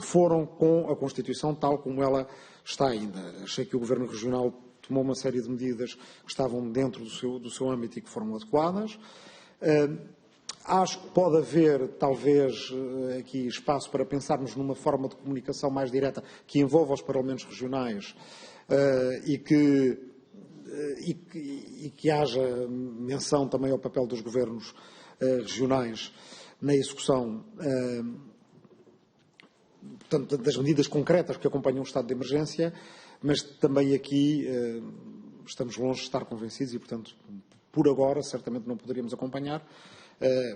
foram, com a Constituição tal como ela está ainda. Achei que o Governo Regional tomou uma série de medidas que estavam dentro do seu âmbito e que foram adequadas. Acho que pode haver, talvez, aqui espaço para pensarmos numa forma de comunicação mais direta que envolva os Parlamentos regionais e que haja menção também ao papel dos governos regionais na execução, portanto, das medidas concretas que acompanham o estado de emergência, mas também aqui estamos longe de estar convencidos e, portanto, por agora, certamente não poderíamos acompanhar,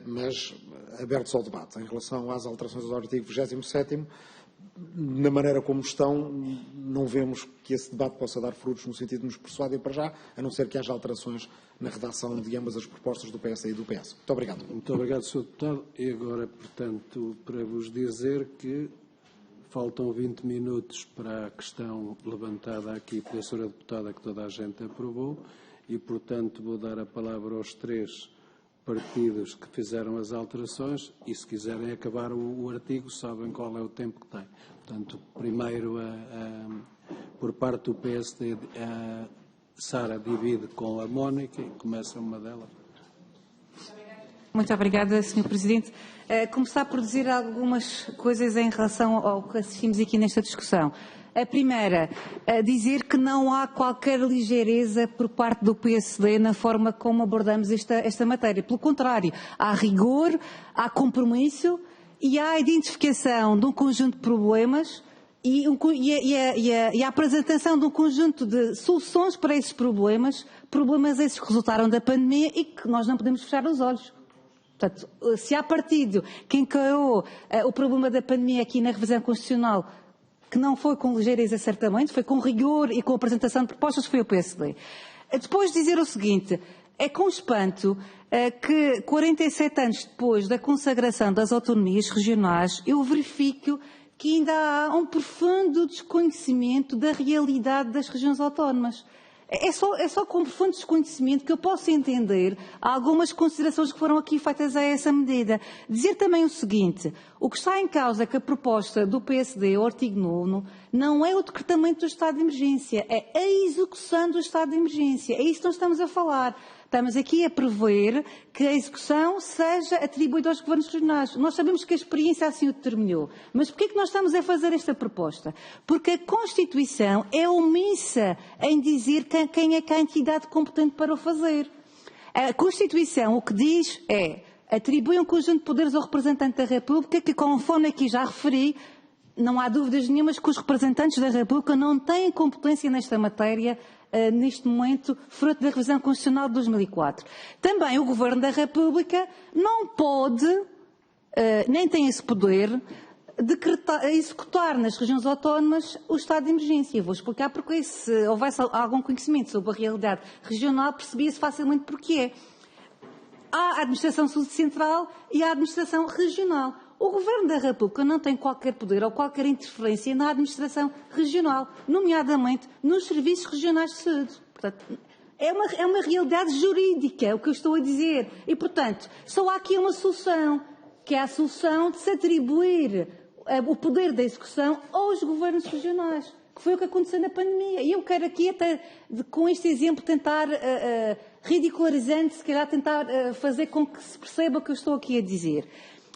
mas abertos ao debate. Em relação às alterações do artigo 27º, na maneira como estão, não vemos que esse debate possa dar frutos no sentido de nos persuadir para já, a não ser que haja alterações na redação de ambas as propostas do PSD e do PS. Muito obrigado. Muito obrigado, Sr. Deputado. E agora, portanto, para vos dizer que faltam 20 minutos para a questão levantada aqui pela Sra. Deputada que toda a gente aprovou e, portanto, vou dar a palavra aos 3 partidos que fizeram as alterações e, se quiserem acabar o artigo, sabem qual é o tempo que tem. Portanto, primeiro, por parte do PSD, a Sara divide com a Mónica e começa uma delas. Muito obrigada, Sr. Presidente. Começar por dizer algumas coisas em relação ao que assistimos aqui nesta discussão. A primeira, dizer que não há qualquer ligeireza por parte do PSD na forma como abordamos esta matéria. Pelo contrário, há rigor, há compromisso e há identificação de um conjunto de problemas e a apresentação de um conjunto de soluções para esses problemas esses que resultaram da pandemia e que nós não podemos fechar os olhos. Portanto, se há partido que encarou o problema da pandemia aqui na revisão constitucional, que não foi com ligeireza certamente, foi com rigor e com apresentação de propostas, foi o PSD. Depois dizer o seguinte, é com espanto que 47 anos depois da consagração das autonomias regionais, eu verifico que ainda há um profundo desconhecimento da realidade das regiões autónomas. É só com profundo desconhecimento que eu posso entender algumas considerações que foram aqui feitas a essa medida. Dizer também o seguinte, o que está em causa é que a proposta do PSD, o artigo 9, não é o decretamento do estado de emergência, é a execução do estado de emergência. É isso que nós estamos a falar. Estamos aqui a prever que a execução seja atribuída aos governos regionais. Nós sabemos que a experiência assim o determinou. Mas porquê é que nós estamos a fazer esta proposta? Porque a Constituição é omissa em dizer quem é que é a entidade competente para o fazer. A Constituição o que diz é atribui um conjunto de poderes ao representante da República que, conforme aqui já referi, não há dúvidas nenhumas que os representantes da República não têm competência nesta matéria neste momento, fruto da revisão constitucional de 2004. Também o Governo da República não pode, nem tem esse poder, executar nas regiões autónomas o estado de emergência. Eu vou explicar porque se houvesse algum conhecimento sobre a realidade regional, percebia-se facilmente porquê. Há a administração central e a administração regional. O Governo da República não tem qualquer poder ou qualquer interferência na administração regional, nomeadamente nos serviços regionais de saúde. Portanto, é uma realidade jurídica o que eu estou a dizer. E, portanto, só há aqui uma solução, que é a solução de se atribuir o poder da execução aos governos regionais, que foi o que aconteceu na pandemia. E eu quero aqui, até com este exemplo, tentar, ridicularizando, se calhar tentar fazer com que se perceba o que eu estou aqui a dizer.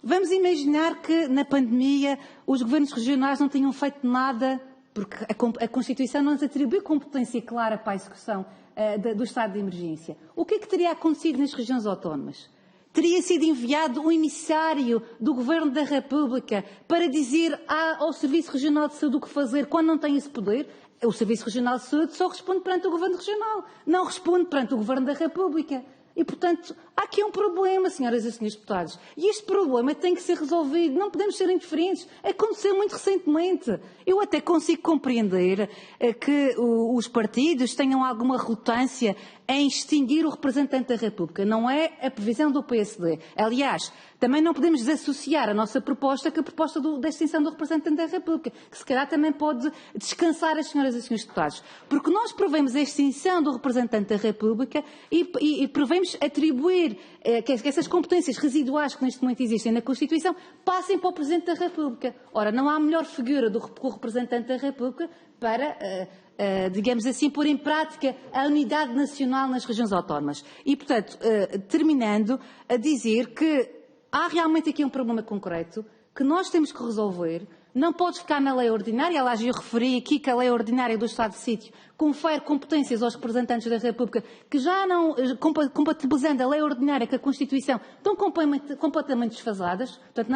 Vamos imaginar que na pandemia os governos regionais não tenham feito nada, porque a Constituição não nos atribui competência clara para a execução do estado de emergência. O que é que teria acontecido nas regiões autónomas? Teria sido enviado um emissário do Governo da República para dizer ao Serviço Regional de Saúde o que fazer quando não tem esse poder? O Serviço Regional de Saúde só responde perante o Governo Regional, não responde perante o Governo da República. E, portanto, há aqui um problema, senhoras e senhores deputados. E este problema tem que ser resolvido. Não podemos ser indiferentes. Aconteceu muito recentemente. Eu até consigo compreender que os partidos tenham alguma relutância em extinguir o representante da República. Não é a previsão do PSD. Aliás, também não podemos desassociar a nossa proposta com a proposta da extinção do representante da República, que se calhar também pode descansar as senhoras e senhores deputados. Porque nós prevemos a extinção do representante da República e prevemos atribuir que essas competências residuais que neste momento existem na Constituição passem para o Presidente da República. Ora, não há melhor figura do que o representante da República para, digamos assim, pôr em prática a unidade nacional nas regiões autónomas. E, portanto, terminando, a dizer que há realmente aqui um problema concreto que nós temos que resolver. Não pode ficar na lei ordinária. Aliás, eu referi aqui que a lei ordinária do Estado de Sítio confere competências aos representantes da República que já não, compatibilizando a lei ordinária com a Constituição, estão completamente desfasadas. Portanto,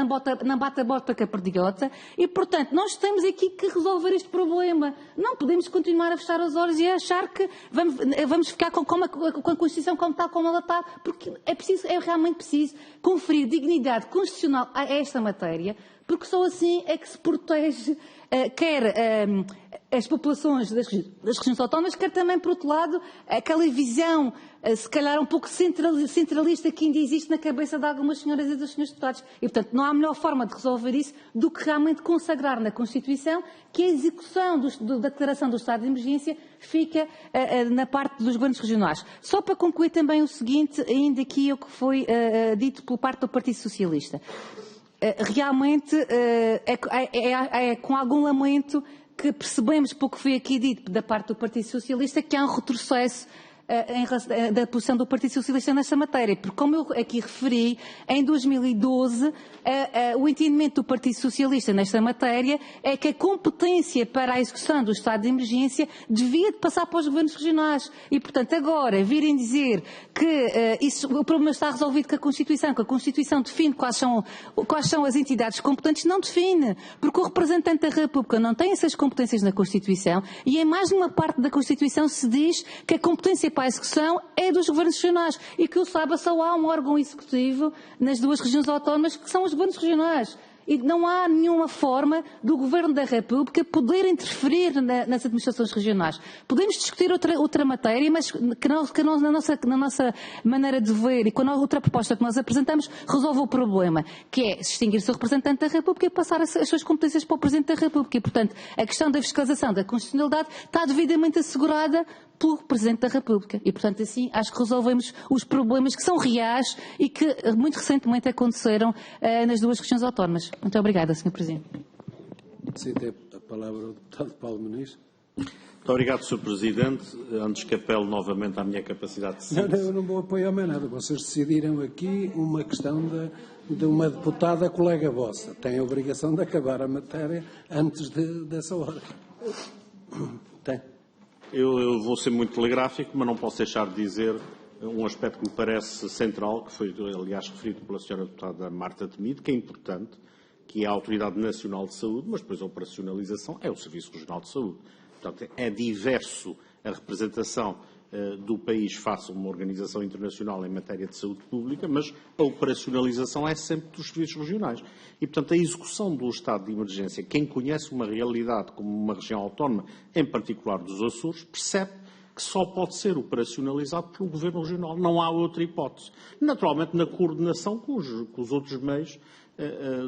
não bate a bota com a perdigota. E, portanto, nós temos aqui que resolver este problema. Não podemos continuar a fechar os olhos e a achar que vamos ficar com a Constituição tal como ela está, porque é realmente preciso conferir dignidade constitucional a esta matéria, porque só assim é que se protege quer as populações das regiões autónomas, quer também, por outro lado, aquela visão, se calhar um pouco centralista que ainda existe na cabeça de algumas senhoras e dos senhores deputados. E, portanto, não há melhor forma de resolver isso do que realmente consagrar na Constituição que a execução da declaração do estado de emergência fica na parte dos governos regionais. Só para concluir também o seguinte, ainda aqui o que foi dito por parte do Partido Socialista. Realmente é com algum lamento que percebemos, pouco foi aqui dito da parte do Partido Socialista, que há um retrocesso da posição do Partido Socialista nesta matéria, porque, como eu aqui referi, em 2012, o entendimento do Partido Socialista nesta matéria é que a competência para a execução do estado de emergência devia de passar para os governos regionais. E, portanto, agora virem dizer que o problema está resolvido com a Constituição, que a Constituição define quais são as entidades competentes, não define, porque o representante da República não tem essas competências na Constituição e em mais de uma parte da Constituição se diz que a competência para a execução é dos governos regionais e que eu saiba só há um órgão executivo nas duas regiões autónomas que são os governos regionais. E não há nenhuma forma do Governo da República poder interferir nas administrações regionais. Podemos discutir outra matéria, mas que na nossa maneira de ver e com a outra proposta que nós apresentamos, resolve o problema, que é extinguir-se o representante da República e passar as suas competências para o Presidente da República. E, portanto, a questão da fiscalização da constitucionalidade está devidamente assegurada pelo Presidente da República. E, portanto, assim, acho que resolvemos os problemas que são reais e que muito recentemente aconteceram nas duas regiões autónomas. Muito obrigada, Sr. Presidente. Citei a palavra ao deputado Paulo Muniz. Muito obrigado, Sr. Presidente. Antes que apelo novamente à minha capacidade de síntese. Não, eu não vou apoiar mais nada. Vocês decidiram aqui uma questão de uma deputada colega vossa. Tem a obrigação de acabar a matéria antes dessa hora. Tem. Eu vou ser muito telegráfico, mas não posso deixar de dizer um aspecto que me parece central, que foi, aliás, referido pela Sra. Deputada Marta Temido, que é importante, que é a Autoridade Nacional de Saúde, mas depois a operacionalização é o Serviço Regional de Saúde. Portanto, é diverso a representação do país face a uma organização internacional em matéria de saúde pública, mas a operacionalização é sempre dos serviços regionais. E, portanto, a execução do estado de emergência, quem conhece uma realidade como uma região autónoma, em particular dos Açores, percebe que só pode ser operacionalizado pelo Governo Regional. Não há outra hipótese. Naturalmente, na coordenação com os outros meios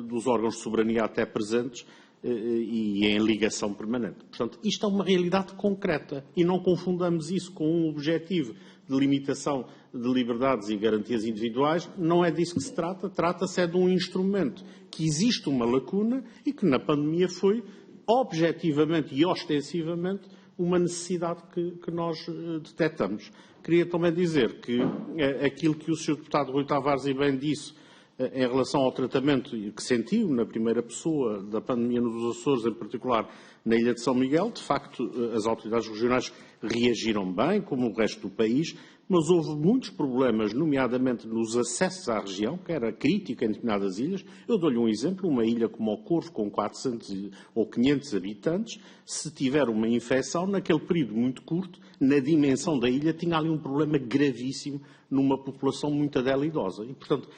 dos órgãos de soberania até presentes, e em ligação permanente. Portanto, isto é uma realidade concreta e não confundamos isso com um objetivo de limitação de liberdades e garantias individuais. Não é disso que se trata. Trata-se de um instrumento que existe uma lacuna e que na pandemia foi objetivamente e ostensivamente uma necessidade que nós detectamos. Queria também dizer que aquilo que o Sr. Deputado Rui Tavares e bem disse em relação ao tratamento que sentiu na primeira pessoa da pandemia nos Açores, em particular na Ilha de São Miguel, de facto as autoridades regionais reagiram bem, como o resto do país, mas houve muitos problemas, nomeadamente nos acessos à região, que era crítica em determinadas ilhas. Eu dou-lhe um exemplo, uma ilha como o Corvo, com 400 ou 500 habitantes, se tiver uma infecção, naquele período muito curto, na dimensão da ilha, tinha ali um problema gravíssimo numa população muito dela idosa. E, portanto,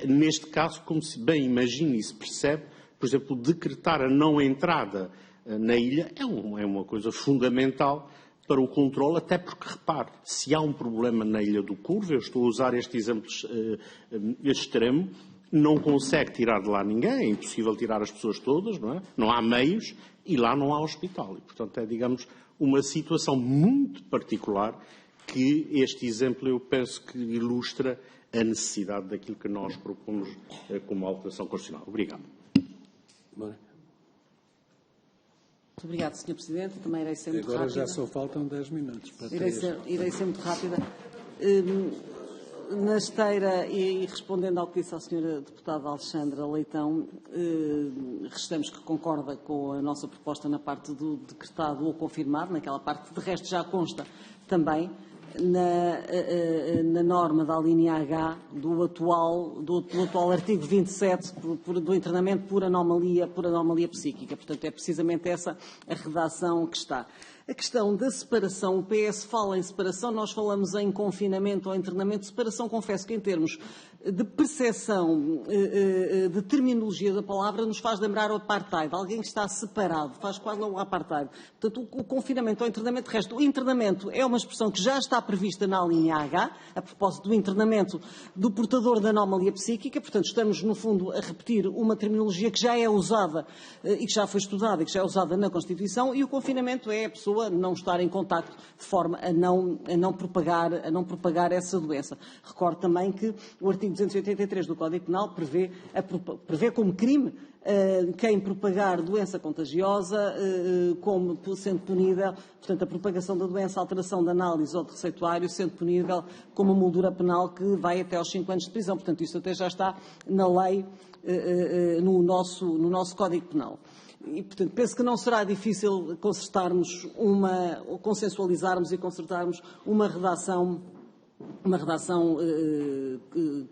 neste caso, como se bem imagina e se percebe, por exemplo, decretar a não entrada na ilha é uma coisa fundamental para o controle, até porque, repare, se há um problema na Ilha do Corvo, eu estou a usar este exemplo extremo, não consegue tirar de lá ninguém, é impossível tirar as pessoas todas, não é? Não há meios e lá não há hospital. E, portanto, é, digamos, uma situação muito particular que este exemplo, eu penso que ilustra a necessidade daquilo que nós propomos como alteração constitucional. Obrigado. Muito obrigado, Sr. Presidente. Também irei ser muito rápida. Agora já só faltam 10 minutos para irei ser muito rápida. Na esteira e respondendo ao que disse a Sra. Deputada Alexandra Leitão, restamos que concorda com a nossa proposta na parte do decretado ou confirmado, naquela parte de resto já consta também na norma da linha H do atual artigo 27 do internamento por anomalia psíquica. Portanto, é precisamente essa a redação que está. A questão da separação, o PS fala em separação, nós falamos em confinamento ou internamento. Separação, confesso que em termos de percepção, de terminologia da palavra, nos faz lembrar o apartheid. Alguém que está separado, faz quase o apartheid. Portanto, o confinamento ou internamento, de resto, o internamento é uma expressão que já está prevista na linha H, a propósito do internamento do portador da anomalia psíquica. Portanto, estamos, no fundo, a repetir uma terminologia que já é usada e que já foi estudada e que já é usada na Constituição, e o confinamento é a pessoa não estar em contacto de forma a não propagar essa doença. Recordo também que o artigo artigo 283 do Código Penal prevê como crime quem propagar doença contagiosa, como sendo punível, portanto, a propagação da doença, a alteração de análise ou de receituário, sendo punível com uma moldura penal que vai até aos 5 anos de prisão. Portanto, isso até já está na lei, no nosso Código Penal. E, portanto, penso que não será difícil consensualizarmos e concertarmos uma redação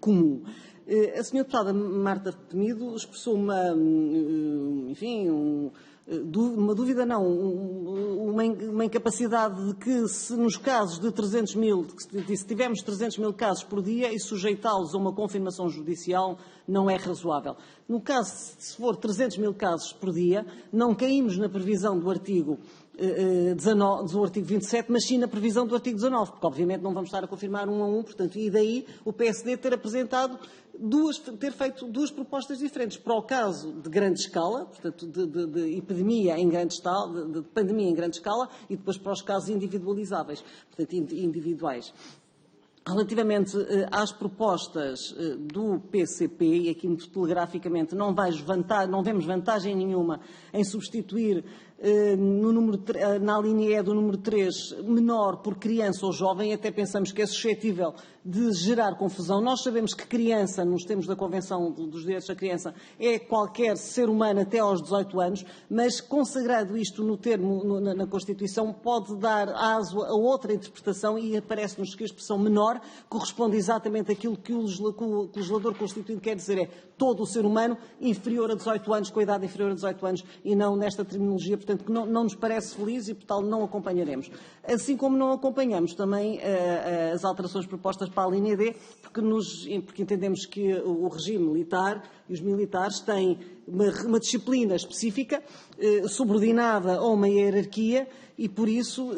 comum. A senhora deputada Marta Temido expressou uma dúvida, não, uma incapacidade de que se nos casos de 300 mil, se tivermos 300 mil casos por dia e sujeitá-los a uma confirmação judicial não é razoável. No caso, se for 300 mil casos por dia, não caímos na previsão do artigo 27, mas sim na previsão do artigo 19, porque obviamente não vamos estar a confirmar um a um, portanto, e daí o PSD ter feito duas propostas diferentes. Para o caso de grande escala, portanto, de epidemia em grande escala, de pandemia em grande escala, e depois para os casos individualizáveis, portanto, individuais. Relativamente às propostas do PCP, e aqui muito telegraficamente não vemos vantagem nenhuma em substituir na linha E do número 3 menor por criança ou jovem, até pensamos que é suscetível de gerar confusão. Nós sabemos que criança, nos termos da Convenção dos Direitos da Criança, é qualquer ser humano até aos 18 anos, mas consagrado isto no termo na Constituição pode dar aso a outra interpretação e parece-nos que a expressão menor corresponde exatamente àquilo que o legislador constituinte quer dizer, é todo o ser humano inferior a 18 anos, com a idade inferior a 18 anos, e não nesta terminologia, portanto, que não nos parece feliz e, por tal, não acompanharemos. Assim como não acompanhamos também as alterações propostas para a linha D, porque entendemos que o regime militar e os militares têm uma disciplina específica, subordinada a uma hierarquia, e por isso,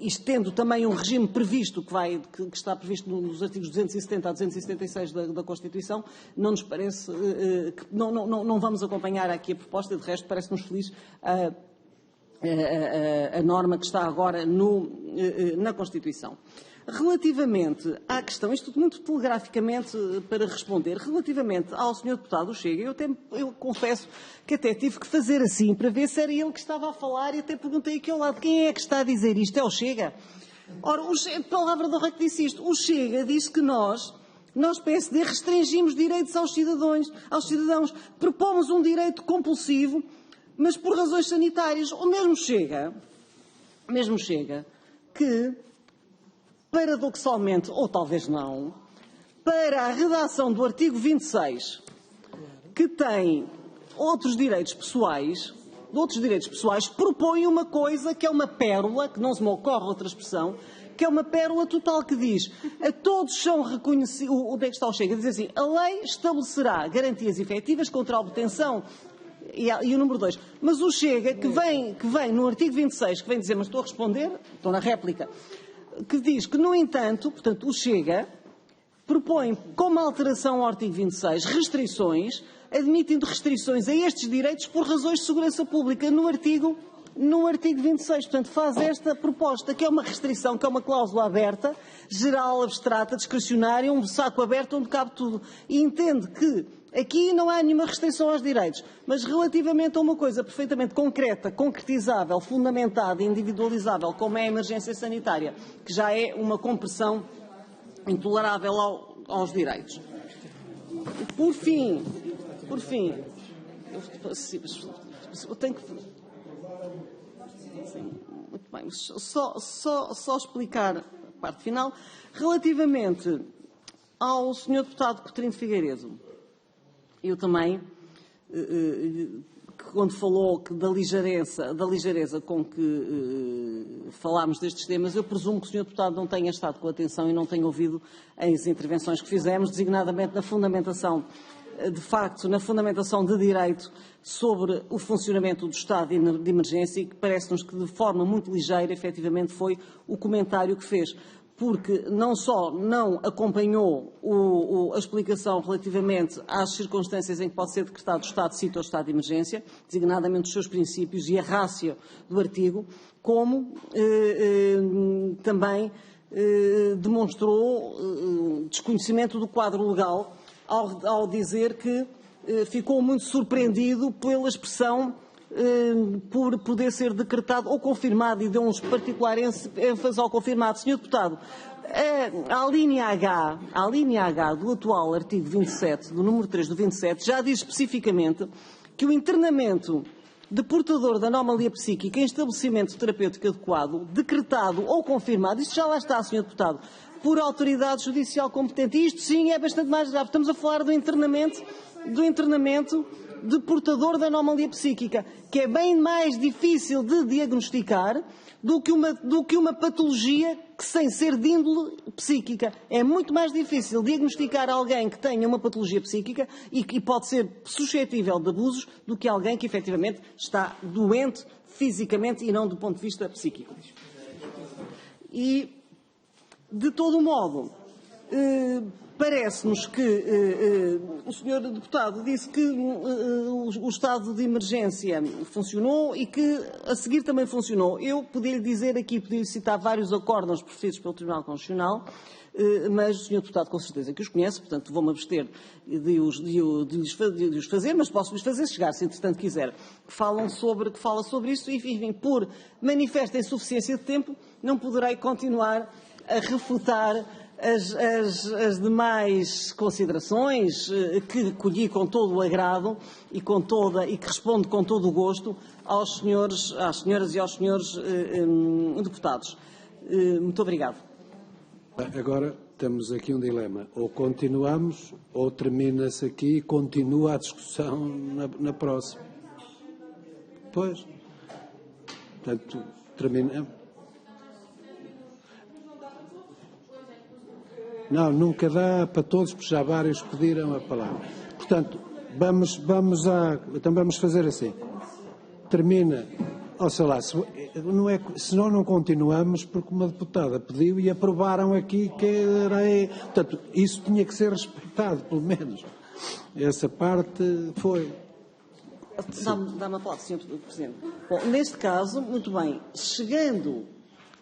isto tendo também um regime previsto, que está previsto nos artigos 270 a 276 da Constituição, não nos parece, não vamos acompanhar aqui a proposta, de resto parece-nos feliz a norma que está agora na Constituição. Relativamente à questão, isto muito telegraficamente para responder, relativamente ao Sr. Deputado Chega, eu confesso que até tive que fazer assim para ver se era ele que estava a falar e até perguntei aqui ao lado, quem é que está a dizer isto? É o Chega? Ora, a palavra do rei que disse isto. O Chega disse que nós PSD, restringimos direitos aos cidadãos, propomos um direito compulsivo, mas por razões sanitárias. O mesmo Chega que, paradoxalmente, ou talvez não, para a redação do artigo 26, que tem outros direitos pessoais, propõe uma coisa que é uma pérola, que não se me ocorre outra expressão, que é uma pérola total, que diz: a todos são reconhecidos, onde é que está o Chega? Diz assim: a lei estabelecerá garantias efetivas contra a obtenção, e o número 2. Mas o Chega, que vem no artigo 26, que vem dizer, mas estou a responder, estou na réplica, que diz que, no entanto, portanto, o Chega propõe, como alteração ao artigo 26, restrições, admitindo restrições a estes direitos por razões de segurança pública, no artigo 26. Portanto, faz esta proposta, que é uma restrição, que é uma cláusula aberta, geral, abstrata, discricionária, um saco aberto onde cabe tudo. E entende que aqui não há nenhuma restrição aos direitos, mas relativamente a uma coisa perfeitamente concreta, concretizável, fundamentada, individualizável, como é a emergência sanitária, que já é uma compressão intolerável aos direitos. Por fim, eu tenho que... Sim, muito bem, só explicar a parte final. Relativamente ao Sr. Deputado Coutinho Figueiredo, eu também, quando falou da ligeireza com que falámos destes temas, eu presumo que o Sr. Deputado não tenha estado com atenção e não tenha ouvido as intervenções que fizemos, designadamente na fundamentação, de facto, na fundamentação de direito sobre o funcionamento do estado de emergência, e que parece-nos que de forma muito ligeira, efetivamente, foi o comentário que fez, porque não só não acompanhou a explicação relativamente às circunstâncias em que pode ser decretado o estado de sítio ou estado de emergência, designadamente os seus princípios e a rácio do artigo, como também demonstrou desconhecimento do quadro legal ao dizer que ficou muito surpreendido pela expressão por poder ser decretado ou confirmado, e deu um particular ênfase ao confirmado. Senhor Deputado, a linha H do atual artigo 27, do número 3 do 27, já diz especificamente que o internamento de portador de anomalia psíquica em estabelecimento terapêutico adequado, decretado ou confirmado, isto já lá está, Sr. Deputado, por autoridade judicial competente. E isto sim é bastante mais grave. Estamos a falar do internamento de portador de anomalia psíquica, que é bem mais difícil de diagnosticar do que uma patologia que, sem ser de índole psíquica. É muito mais difícil diagnosticar alguém que tenha uma patologia psíquica e pode ser suscetível de abusos do que alguém que efetivamente está doente fisicamente e não do ponto de vista psíquico. E, de todo modo, parece-nos que o Sr. Deputado disse que o estado de emergência funcionou e que a seguir também funcionou. Eu podia-lhe dizer aqui, podia-lhe citar vários acórdãos proferidos pelo Tribunal Constitucional, mas o Sr. Deputado com certeza que os conhece, portanto vou-me abster de os fazer, mas posso-lhes fazer chegar, se entretanto quiser, que fala sobre isso e, enfim, por manifesta insuficiência de tempo, não poderei continuar a refutar as demais considerações que colhi com todo o agrado e que respondo com todo o gosto às senhoras e aos senhores deputados. Muito obrigado. Agora temos aqui um dilema. Ou continuamos, ou termina-se aqui e continua a discussão na próxima. Pois. Portanto, terminamos. Não, nunca dá para todos, porque já vários pediram a palavra. Portanto, vamos fazer assim. Termina, ou sei lá, senão não continuamos, porque uma deputada pediu e aprovaram aqui que era... Portanto, isso tinha que ser respeitado, pelo menos. Essa parte foi... Dá-me a palavra, Sr. Presidente. Bom, neste caso, muito bem, chegando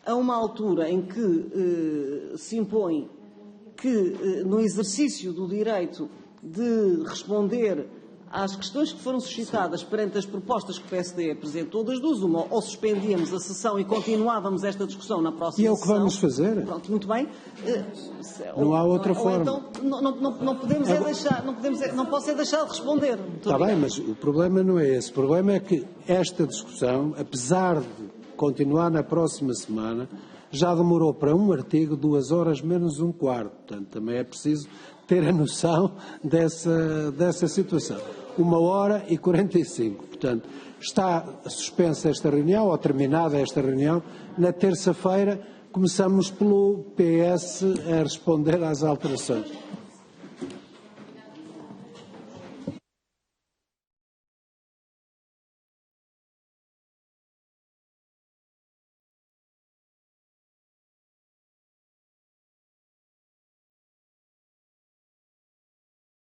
a uma altura em que se impõe que, no exercício do direito de responder às questões que foram suscitadas perante as propostas que o PSD apresentou, das duas, uma, ou suspendíamos a sessão e continuávamos esta discussão na próxima sessão. E é o que vamos fazer. Pronto, muito bem. Não há outra forma. Então, não podemos não posso deixar de responder. Está bem, mas o problema não é esse. O problema é que esta discussão, apesar de continuar na próxima semana, já demorou para um artigo 2 horas menos um quarto. Portanto, também é preciso ter a noção dessa situação. 1h45. Portanto, está suspensa esta reunião, ou terminada esta reunião. Na terça-feira, começamos pelo PS a responder às alterações.